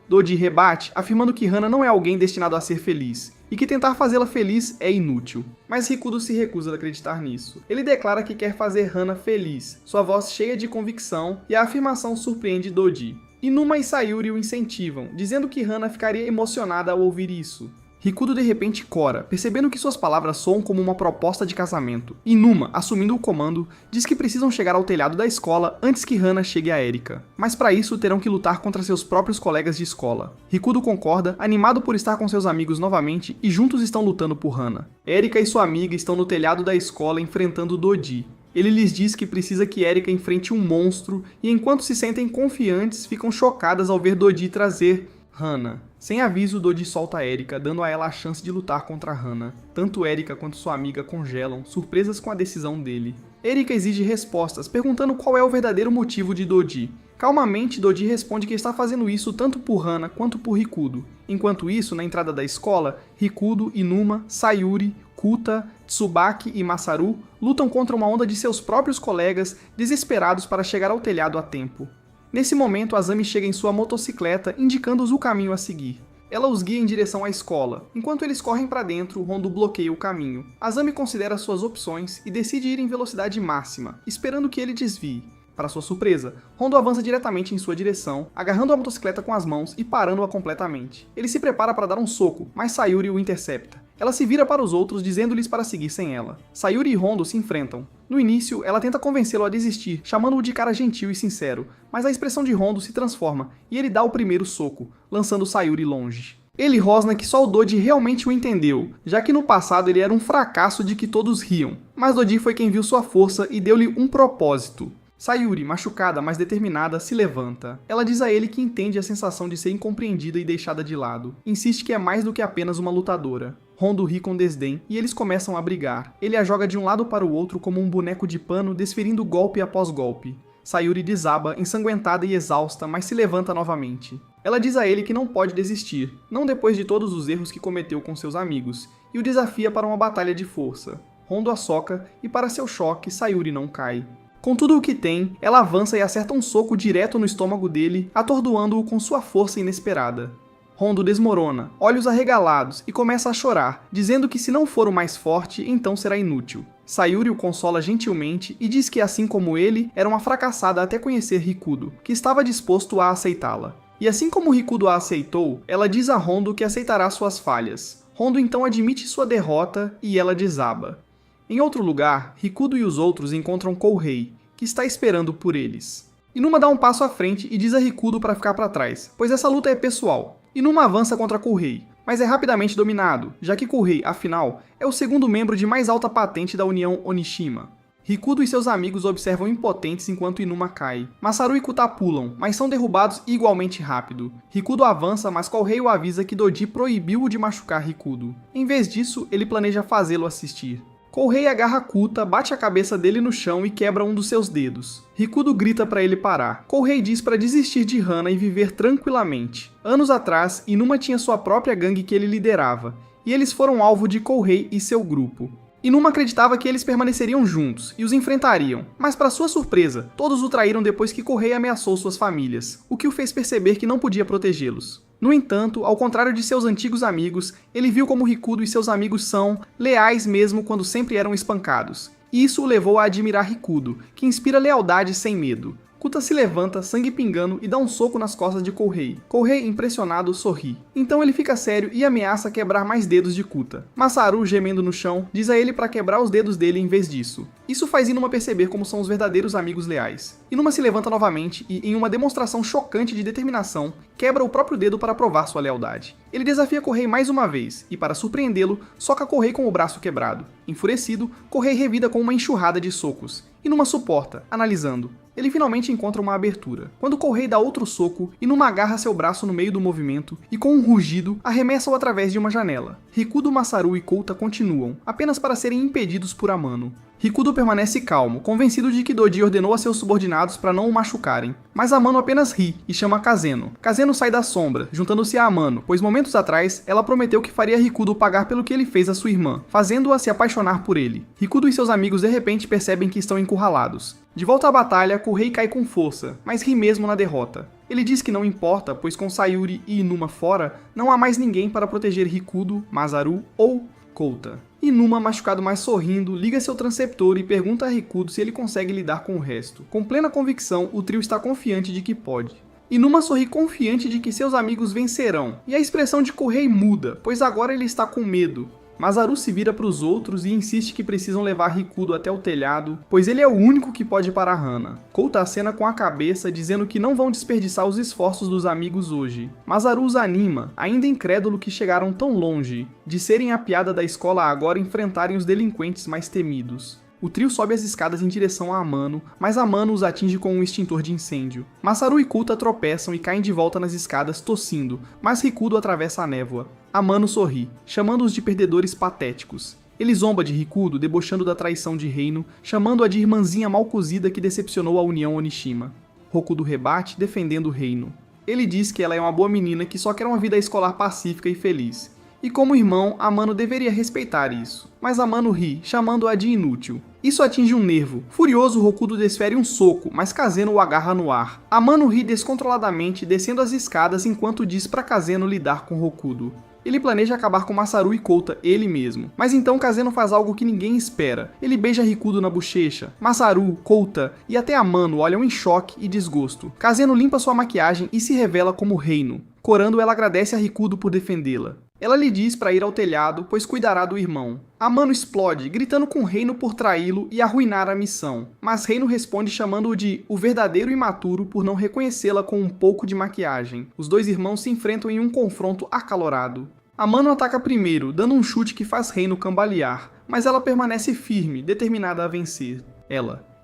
Dodge rebate, afirmando que Hana não é alguém destinado a ser feliz, e que tentar fazê-la feliz é inútil. Mas Rikudo se recusa a acreditar nisso. Ele declara que quer fazer Hana feliz, sua voz cheia de convicção, e a afirmação surpreende Dodge. Inuma e Sayuri o incentivam, dizendo que Hana ficaria emocionada ao ouvir isso. Rikudo de repente cora, percebendo que suas palavras soam como uma proposta de casamento. Inuma, assumindo o comando, diz que precisam chegar ao telhado da escola antes que Hana chegue a Erika. Mas para isso terão que lutar contra seus próprios colegas de escola. Rikudo concorda, animado por estar com seus amigos novamente e juntos estão lutando por Hana. Erika e sua amiga estão no telhado da escola enfrentando Dodge. Ele lhes diz que precisa que Erika enfrente um monstro e enquanto se sentem confiantes, ficam chocadas ao ver Dodge trazer Hana. Sem aviso, Dodge solta Erika, dando a ela a chance de lutar contra Hana. Tanto Erika quanto sua amiga congelam, surpresas com a decisão dele. Erika exige respostas, perguntando qual é o verdadeiro motivo de Dodge. Calmamente, Dodge responde que está fazendo isso tanto por Hana quanto por Rikudo. Enquanto isso, na entrada da escola, Rikudo, Inuma, Sayuri, Kuta, Tsubaki e Masaru lutam contra uma onda de seus próprios colegas, desesperados para chegar ao telhado a tempo. Nesse momento, Azami chega em sua motocicleta, indicando-os o caminho a seguir. Ela os guia em direção à escola. Enquanto eles correm para dentro, Hondo bloqueia o caminho. Azami considera suas opções e decide ir em velocidade máxima, esperando que ele desvie. Para sua surpresa, Hondo avança diretamente em sua direção, agarrando a motocicleta com as mãos e parando-a completamente. Ele se prepara para dar um soco, mas Sayuri o intercepta. Ela se vira para os outros, dizendo-lhes para seguir sem ela. Sayuri e Hondo se enfrentam. No início, ela tenta convencê-lo a desistir, chamando-o de cara gentil e sincero, mas a expressão de Hondo se transforma, e ele dá o primeiro soco, lançando Sayuri longe. Ele rosna que só o Dodge realmente o entendeu, já que no passado ele era um fracasso de que todos riam. Mas Dodge foi quem viu sua força e deu-lhe um propósito. Sayuri, machucada, mas determinada, se levanta. Ela diz a ele que entende a sensação de ser incompreendida e deixada de lado. Insiste que é mais do que apenas uma lutadora. Hondo ri com desdém e eles começam a brigar. Ele a joga de um lado para o outro como um boneco de pano, desferindo golpe após golpe. Sayuri desaba, ensanguentada e exausta, mas se levanta novamente. Ela diz a ele que não pode desistir, não depois de todos os erros que cometeu com seus amigos, e o desafia para uma batalha de força. Hondo a soca e, para seu choque, Sayuri não cai. Com tudo o que tem, ela avança e acerta um soco direto no estômago dele, atordoando-o com sua força inesperada. Hondo desmorona, olhos arregalados, e começa a chorar, dizendo que se não for o mais forte, então será inútil. Sayuri o consola gentilmente e diz que, assim como ele, era uma fracassada até conhecer Rikudo, que estava disposto a aceitá-la. E assim como Rikudo a aceitou, ela diz a Hondo que aceitará suas falhas. Hondo então admite sua derrota e ela desaba. Em outro lugar, Rikudo e os outros encontram Kouhei, que está esperando por eles. Inuma dá um passo à frente e diz a Rikudo para ficar para trás, pois essa luta é pessoal. Inuma avança contra Kouhei, mas é rapidamente dominado, já que Kouhei, afinal, é o segundo membro de mais alta patente da União Onishima. Rikudo e seus amigos observam impotentes enquanto Inuma cai. Masaru e Kuta pulam, mas são derrubados igualmente rápido. Rikudo avança, mas Kouhei o avisa que Dodge proibiu-o de machucar Rikudo. Em vez disso, ele planeja fazê-lo assistir. Kouhei agarra Kuta, bate a cabeça dele no chão e quebra um dos seus dedos. Rikudo grita para ele parar. Kouhei diz para desistir de Hana e viver tranquilamente. Anos atrás, Inuma tinha sua própria gangue que ele liderava, e eles foram alvo de Kouhei e seu grupo. Inuma acreditava que eles permaneceriam juntos e os enfrentariam, mas para sua surpresa, todos o traíram depois que Kouhei ameaçou suas famílias, o que o fez perceber que não podia protegê-los. No entanto, ao contrário de seus antigos amigos, ele viu como Rikudo e seus amigos são leais mesmo quando sempre eram espancados. E isso o levou a admirar Rikudo, que inspira lealdade sem medo. Kuta se levanta, sangue pingando, e dá um soco nas costas de Kouhei. Kouhei, impressionado, sorri. Então ele fica sério e ameaça quebrar mais dedos de Kuta. Masaru, gemendo no chão, diz a ele para quebrar os dedos dele em vez disso. Isso faz Inuma perceber como são os verdadeiros amigos leais. Inuma se levanta novamente e, em uma demonstração chocante de determinação, quebra o próprio dedo para provar sua lealdade. Ele desafia Kouhei mais uma vez e, para surpreendê-lo, soca Kouhei com o braço quebrado. Enfurecido, Kouhei revida com uma enxurrada de socos. Inuma suporta, analisando. Ele finalmente encontra uma abertura. Quando Kouhei dá outro soco, Inuma agarra seu braço no meio do movimento e, com um rugido, arremessa-o através de uma janela. Rikudo, Masaru e Kouta continuam, apenas para serem impedidos por Amano. Rikudo permanece calmo, convencido de que Doji ordenou a seus subordinados para não o machucarem. Mas Amano apenas ri e chama Kazeno. Kazeno sai da sombra, juntando-se a Amano, pois momentos atrás ela prometeu que faria Rikudo pagar pelo que ele fez à sua irmã, fazendo-a se apaixonar por ele. Rikudo e seus amigos de repente percebem que estão encurralados. De volta à batalha, Kouhei cai com força, mas ri mesmo na derrota. Ele diz que não importa, pois com Sayuri e Inuma fora, não há mais ninguém para proteger Rikudo, Masaru ou Kouta. Inuma, machucado mais sorrindo, liga seu transceptor e pergunta a Rikudo se ele consegue lidar com o resto. Com plena convicção, o trio está confiante de que pode. Inuma sorri confiante de que seus amigos vencerão, e a expressão de Kouhei muda, pois agora ele está com medo. Masaru se vira para os outros e insiste que precisam levar Rikudo até o telhado, pois ele é o único que pode parar Hana. Kouta acena com a cabeça, dizendo que não vão desperdiçar os esforços dos amigos hoje. Masaru os anima, ainda incrédulo que chegaram tão longe, de serem a piada da escola a agora enfrentarem os delinquentes mais temidos. O trio sobe as escadas em direção a Amano, mas Amano os atinge com um extintor de incêndio. Masaru e Kouta tropeçam e caem de volta nas escadas tossindo, mas Rikudo atravessa a névoa. Amano sorri, chamando-os de perdedores patéticos. Ele zomba de Rikudo, debochando da traição de Reino, chamando-a de irmãzinha mal cozida que decepcionou a União Onishima. Hokudo rebate, defendendo o Reino. Ele diz que ela é uma boa menina que só quer uma vida escolar pacífica e feliz. E como irmão, Amano deveria respeitar isso. Mas Amano ri, chamando-a de inútil. Isso atinge um nervo. Furioso, Hokudo desfere um soco, mas Kazeno o agarra no ar. Amano ri descontroladamente, descendo as escadas enquanto diz para Kazeno lidar com Hokudo. Ele planeja acabar com Masaru e Kouta ele mesmo. Mas então Kazeno faz algo que ninguém espera. Ele beija Rikudo na bochecha. Masaru, Kouta e até Amano olham em choque e desgosto. Kazeno limpa sua maquiagem e se revela como Reino. Corando, ela agradece a Rikudo por defendê-la. Ela lhe diz para ir ao telhado, pois cuidará do irmão. Amano explode, gritando com Reino por traí-lo e arruinar a missão. Mas Reino responde chamando-o de o verdadeiro imaturo por não reconhecê-la com um pouco de maquiagem. Os dois irmãos se enfrentam em um confronto acalorado. Amano ataca primeiro, dando um chute que faz Reino cambalear, mas ela permanece firme, determinada a vencer.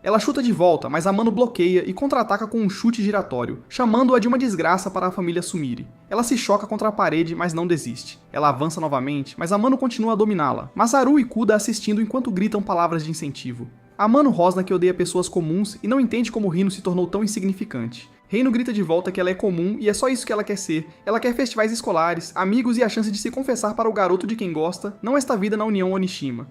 Ela chuta de volta, mas Amano bloqueia e contra-ataca com um chute giratório, chamando-a de uma desgraça para a família Sumire. Ela se choca contra a parede, mas não desiste. Ela avança novamente, mas Amano continua a dominá-la. Masaru e Kuda assistindo enquanto gritam palavras de incentivo. Amano rosna que odeia pessoas comuns e não entende como Reino se tornou tão insignificante. Reino grita de volta que ela é comum e é só isso que ela quer ser. Ela quer festivais escolares, amigos e a chance de se confessar para o garoto de quem gosta, não esta vida na União Onishima.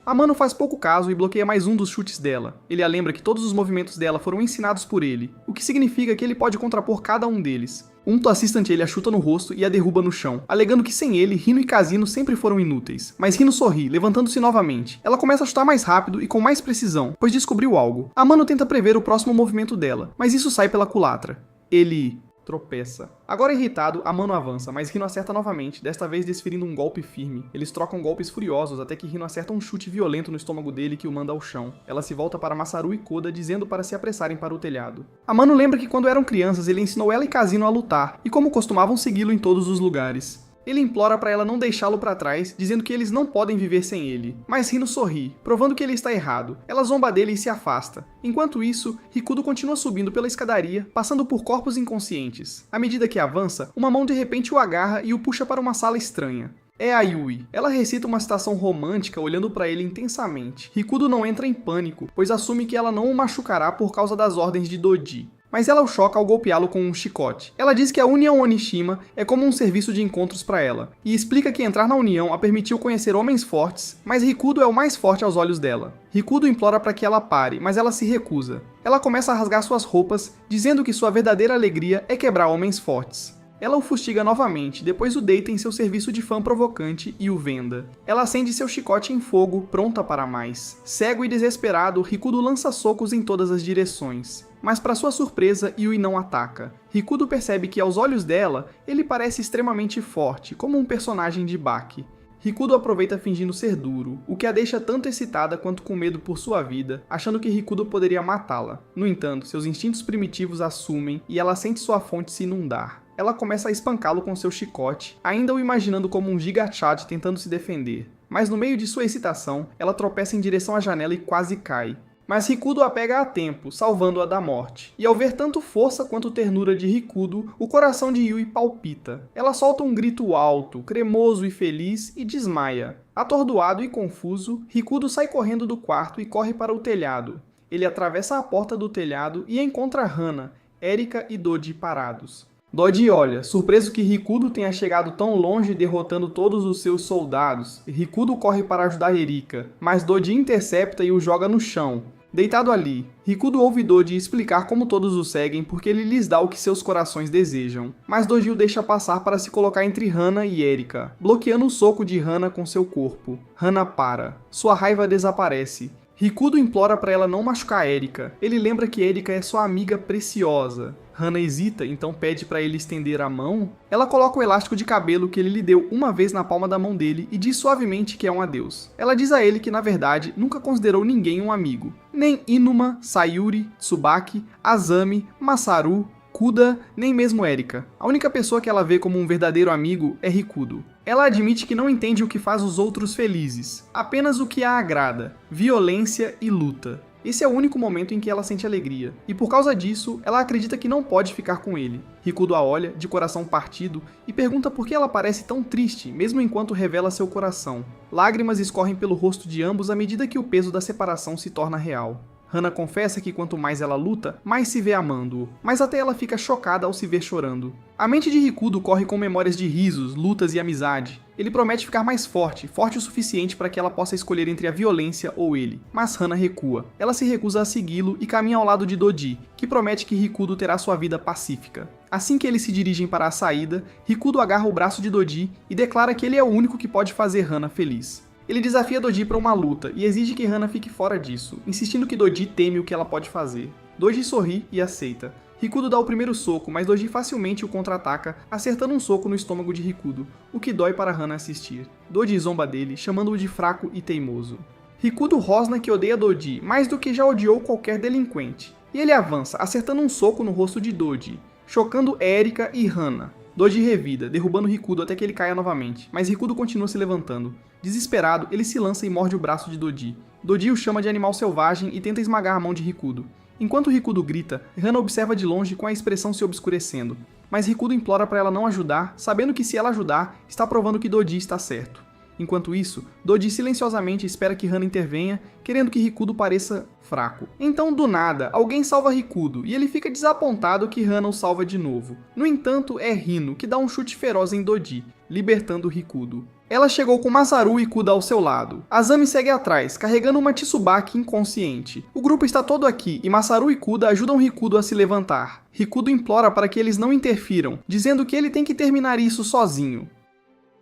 Amano faz pouco caso e bloqueia mais um dos chutes dela. Ele a lembra que todos os movimentos dela foram ensinados por ele, o que significa que ele pode contrapor cada um deles. Um assistant ele a chuta no rosto e a derruba no chão, alegando que sem ele, Rino e Kazeno sempre foram inúteis. Mas Rino sorri, levantando-se novamente. Ela começa a chutar mais rápido e com mais precisão, pois descobriu algo. Amano tenta prever o próximo movimento dela, mas isso sai pela culatra. Ele tropeça. Agora irritado, Amano avança, mas Rino acerta novamente, desta vez desferindo um golpe firme. Eles trocam golpes furiosos até que Rino acerta um chute violento no estômago dele que o manda ao chão. Ela se volta para Masaru e Koda, dizendo para se apressarem para o telhado. Amano lembra que quando eram crianças ele ensinou ela e Kazeno a lutar, e como costumavam segui-lo em todos os lugares. Ele implora para ela não deixá-lo para trás, dizendo que eles não podem viver sem ele. Mas Rino sorri, provando que ele está errado. Ela zomba dele e se afasta. Enquanto isso, Rikudo continua subindo pela escadaria, passando por corpos inconscientes. À medida que avança, uma mão de repente o agarra e o puxa para uma sala estranha. É a Yui. Ela recita uma citação romântica olhando para ele intensamente. Rikudo não entra em pânico, pois assume que ela não o machucará por causa das ordens de Doji. Mas ela o choca ao golpeá-lo com um chicote. Ela diz que a União Onishima é como um serviço de encontros para ela, e explica que entrar na União a permitiu conhecer homens fortes, mas Rikudo é o mais forte aos olhos dela. Rikudo implora para que ela pare, mas ela se recusa. Ela começa a rasgar suas roupas, dizendo que sua verdadeira alegria é quebrar homens fortes. Ela o fustiga novamente, depois o deita em seu serviço de fã provocante e o venda. Ela acende seu chicote em fogo, pronta para mais. Cego e desesperado, Rikudo lança socos em todas as direções. mas para sua surpresa, Yui não ataca. Rikudo percebe que aos olhos dela, ele parece extremamente forte, como um personagem de Baki. Rikudo aproveita fingindo ser duro, o que a deixa tanto excitada quanto com medo por sua vida, achando que Rikudo poderia matá-la. No entanto, seus instintos primitivos assumem e ela sente sua fonte se inundar. Ela começa a espancá-lo com seu chicote, ainda o imaginando como um Giga Chad tentando se defender. Mas no meio de sua excitação, ela tropeça em direção à janela e quase cai. Mas Rikudo a pega a tempo, salvando-a da morte. E ao ver tanto força quanto ternura de Rikudo, o coração de Yui palpita. Ela solta um grito alto, cremoso e feliz e desmaia. Atordoado e confuso, Rikudo sai correndo do quarto e corre para o telhado. Ele atravessa a porta do telhado e encontra Hana, Erika e Dodi parados. Dodi olha, surpreso que Rikudo tenha chegado tão longe derrotando todos os seus soldados. Rikudo corre para ajudar Erika, mas Dodi intercepta e o joga no chão. Deitado ali, Rikudo ouve Dodi explicar como todos o seguem porque ele lhes dá o que seus corações desejam. Mas Dodi o deixa passar para se colocar entre Hana e Erika, bloqueando o soco de Hana com seu corpo. Hana para. Sua raiva desaparece. Rikudo implora para ela não machucar Erika. Ele lembra que Erika é sua amiga preciosa. Hana hesita, então pede para ele estender a mão. Ela coloca o elástico de cabelo que ele lhe deu uma vez na palma da mão dele e diz suavemente que é um adeus. Ela diz a ele que, na verdade, nunca considerou ninguém um amigo. Nem Inuma, Sayuri, Tsubaki, Azami, Masaru, Kuda, nem mesmo Erika. A única pessoa que ela vê como um verdadeiro amigo é Rikudo. Ela admite que não entende o que faz os outros felizes, apenas o que a agrada, violência e luta. Esse é o único momento em que ela sente alegria, e por causa disso, ela acredita que não pode ficar com ele. Rikudo a olha, de coração partido, e pergunta por que ela parece tão triste, mesmo enquanto revela seu coração. Lágrimas escorrem pelo rosto de ambos à medida que o peso da separação se torna real. Hana confessa que quanto mais ela luta, mais se vê amando-o, mas até ela fica chocada ao se ver chorando. A mente de Rikudo corre com memórias de risos, lutas e amizade. Ele promete ficar mais forte, forte o suficiente para que ela possa escolher entre a violência ou ele. Mas Hana recua. Ela se recusa a segui-lo e caminha ao lado de Dodi, que promete que Rikudo terá sua vida pacífica. Assim que eles se dirigem para a saída, Rikudo agarra o braço de Dodi e declara que ele é o único que pode fazer Hana feliz. Ele desafia Dodi para uma luta e exige que Hana fique fora disso, insistindo que Dodi teme o que ela pode fazer. Dodi sorri e aceita. Rikudo dá o primeiro soco, mas Dodi facilmente o contra-ataca, acertando um soco no estômago de Rikudo, o que dói para Hana assistir. Dodi zomba dele, chamando-o de fraco e teimoso. Rikudo rosna que odeia Dodi mais do que já odiou qualquer delinquente. E ele avança, acertando um soco no rosto de Dodi, chocando Erika e Hana. Dodi revida, derrubando Rikudo até que ele caia novamente, mas Rikudo continua se levantando. Desesperado, ele se lança e morde o braço de Dodi. Dodi o chama de animal selvagem e tenta esmagar a mão de Rikudo. Enquanto Rikudo grita, Hana observa de longe com a expressão se obscurecendo. Mas Rikudo implora para ela não ajudar, sabendo que se ela ajudar, está provando que Dodi está certo. Enquanto isso, Dodi silenciosamente espera que Hana intervenha, querendo que Rikudo pareça fraco. Então, do nada, alguém salva Rikudo e ele fica desapontado que Hana o salva de novo. No entanto, é Hino que dá um chute feroz em Dodi, libertando Rikudo. Ela chegou com Masaru e Kuda ao seu lado. Azami segue atrás, carregando uma Tsubaki inconsciente. O grupo está todo aqui e Masaru e Kuda ajudam Rikudo a se levantar. Rikudo implora para que eles não interfiram, dizendo que ele tem que terminar isso sozinho.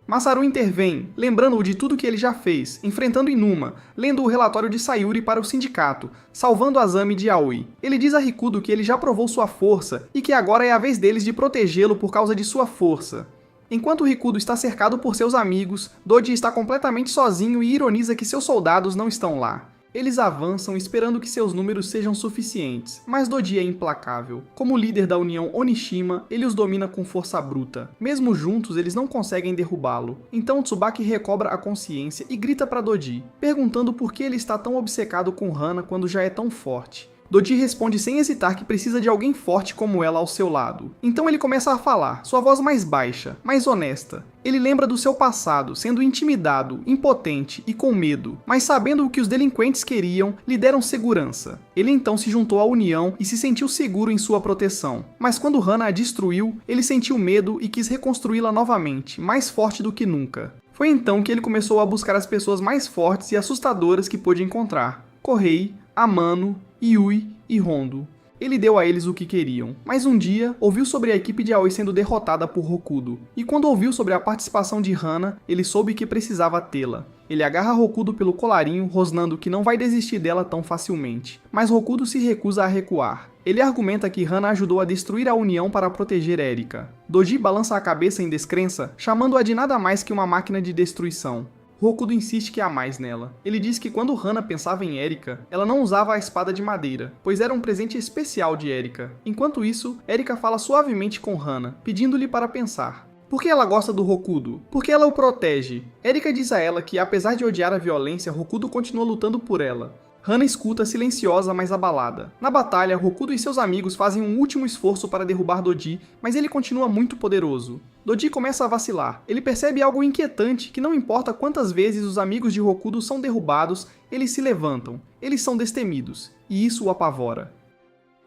Masaru intervém, lembrando-o de tudo que ele já fez, enfrentando Inuma, lendo o relatório de Sayuri para o sindicato, salvando Azami de Aoi. Ele diz a Rikudo que ele já provou sua força e que agora é a vez deles de protegê-lo por causa de sua força. Enquanto Rikudo está cercado por seus amigos, Dodi está completamente sozinho e ironiza que seus soldados não estão lá. Eles avançam esperando que seus números sejam suficientes, mas Dodi é implacável. Como líder da União Onishima, ele os domina com força bruta. Mesmo juntos, eles não conseguem derrubá-lo. Então Tsubaki recobra a consciência e grita para Dodi, perguntando por que ele está tão obcecado com Hana quando já é tão forte. Dodi responde sem hesitar que precisa de alguém forte como ela ao seu lado. Então ele começa a falar, sua voz mais baixa, mais honesta. Ele lembra do seu passado, sendo intimidado, impotente e com medo, mas sabendo o que os delinquentes queriam, lhe deram segurança. Ele então se juntou à União e se sentiu seguro em sua proteção. Mas quando Hana a destruiu, ele sentiu medo e quis reconstruí-la novamente, mais forte do que nunca. Foi então que ele começou a buscar as pessoas mais fortes e assustadoras que pôde encontrar. Kohei, Amano, Yui e Hondo. Ele deu a eles o que queriam, mas um dia ouviu sobre a equipe de Aoi sendo derrotada por Hokudo, e quando ouviu sobre a participação de Hana, ele soube que precisava tê-la. Ele agarra Hokuto pelo colarinho, rosnando que não vai desistir dela tão facilmente. Mas Hokuto se recusa a recuar. Ele argumenta que Hana ajudou a destruir a União para proteger Erika. Doji balança a cabeça em descrença, chamando-a de nada mais que uma máquina de destruição. Hokuto insiste que há mais nela. Ele diz que quando Hana pensava em Erika, ela não usava a espada de madeira, pois era um presente especial de Erika. Enquanto isso, Erika fala suavemente com Hana, pedindo-lhe para pensar. Por que ela gosta do Hokuto? Porque ela o protege. Erika diz a ela que, apesar de odiar a violência, Hokuto continua lutando por ela. Hana escuta silenciosa, mas abalada. Na batalha, Hokuto e seus amigos fazem um último esforço para derrubar Doji, mas ele continua muito poderoso. Doji começa a vacilar. Ele percebe algo inquietante, que não importa quantas vezes os amigos de Hokuto são derrubados, eles se levantam. Eles são destemidos. E isso o apavora.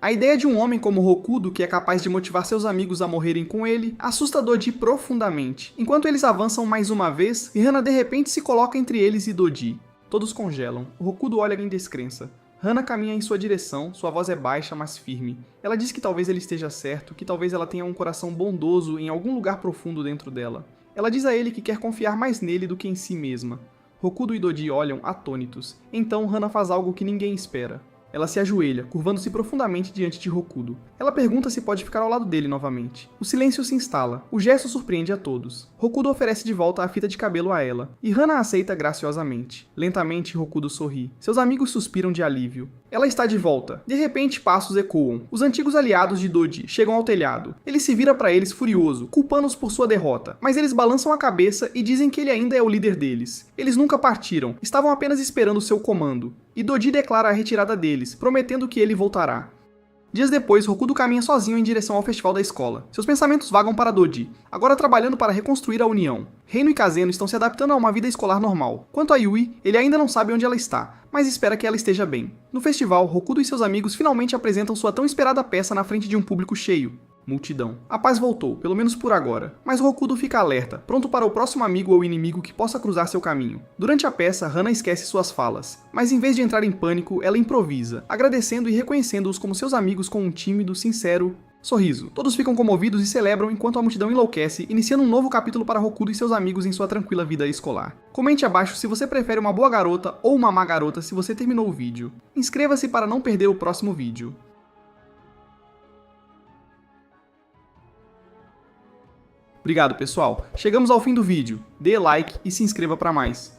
A ideia de um homem como Hokuto, que é capaz de motivar seus amigos a morrerem com ele, assusta Doji profundamente. Enquanto eles avançam mais uma vez, Hana de repente se coloca entre eles e Doji. Todos congelam. Hokuto olha em descrença. Hana caminha em sua direção, sua voz é baixa, mas firme. Ela diz que talvez ele esteja certo, que talvez ela tenha um coração bondoso em algum lugar profundo dentro dela. Ela diz a ele que quer confiar mais nele do que em si mesma. Hokuto e Doji olham atônitos. Então Hana faz algo que ninguém espera. Ela se ajoelha, curvando-se profundamente diante de Hokuto. Ela pergunta se pode ficar ao lado dele novamente. O silêncio se instala. O gesto surpreende a todos. Hokuto oferece de volta a fita de cabelo a ela, e Hana aceita graciosamente. Lentamente, Hokuto sorri. Seus amigos suspiram de alívio. Ela está de volta. De repente, passos ecoam. Os antigos aliados de Doji chegam ao telhado. Ele se vira para eles furioso, culpando-os por sua derrota. Mas eles balançam a cabeça e dizem que ele ainda é o líder deles. Eles nunca partiram, estavam apenas esperando seu comando. E Doji declara a retirada deles, prometendo que ele voltará. Dias depois, Hokuto caminha sozinho em direção ao festival da escola. Seus pensamentos vagam para Doji, agora trabalhando para reconstruir a União. Reino e Kazeno estão se adaptando a uma vida escolar normal. Quanto a Yui, ele ainda não sabe onde ela está, mas espera que ela esteja bem. No festival, Hokuto e seus amigos finalmente apresentam sua tão esperada peça na frente de um público cheio. Multidão. A paz voltou, pelo menos por agora. Mas Hokuto fica alerta, pronto para o próximo amigo ou inimigo que possa cruzar seu caminho. Durante a peça, Hana esquece suas falas. Mas em vez de entrar em pânico, ela improvisa, agradecendo e reconhecendo-os como seus amigos com um tímido, sincero sorriso. Todos ficam comovidos e celebram enquanto a multidão enlouquece, iniciando um novo capítulo para Hokuto e seus amigos em sua tranquila vida escolar. Comente abaixo se você prefere uma boa garota ou uma má garota se você terminou o vídeo. Inscreva-se para não perder o próximo vídeo. Obrigado, pessoal. Chegamos ao fim do vídeo. Dê like e se inscreva para mais.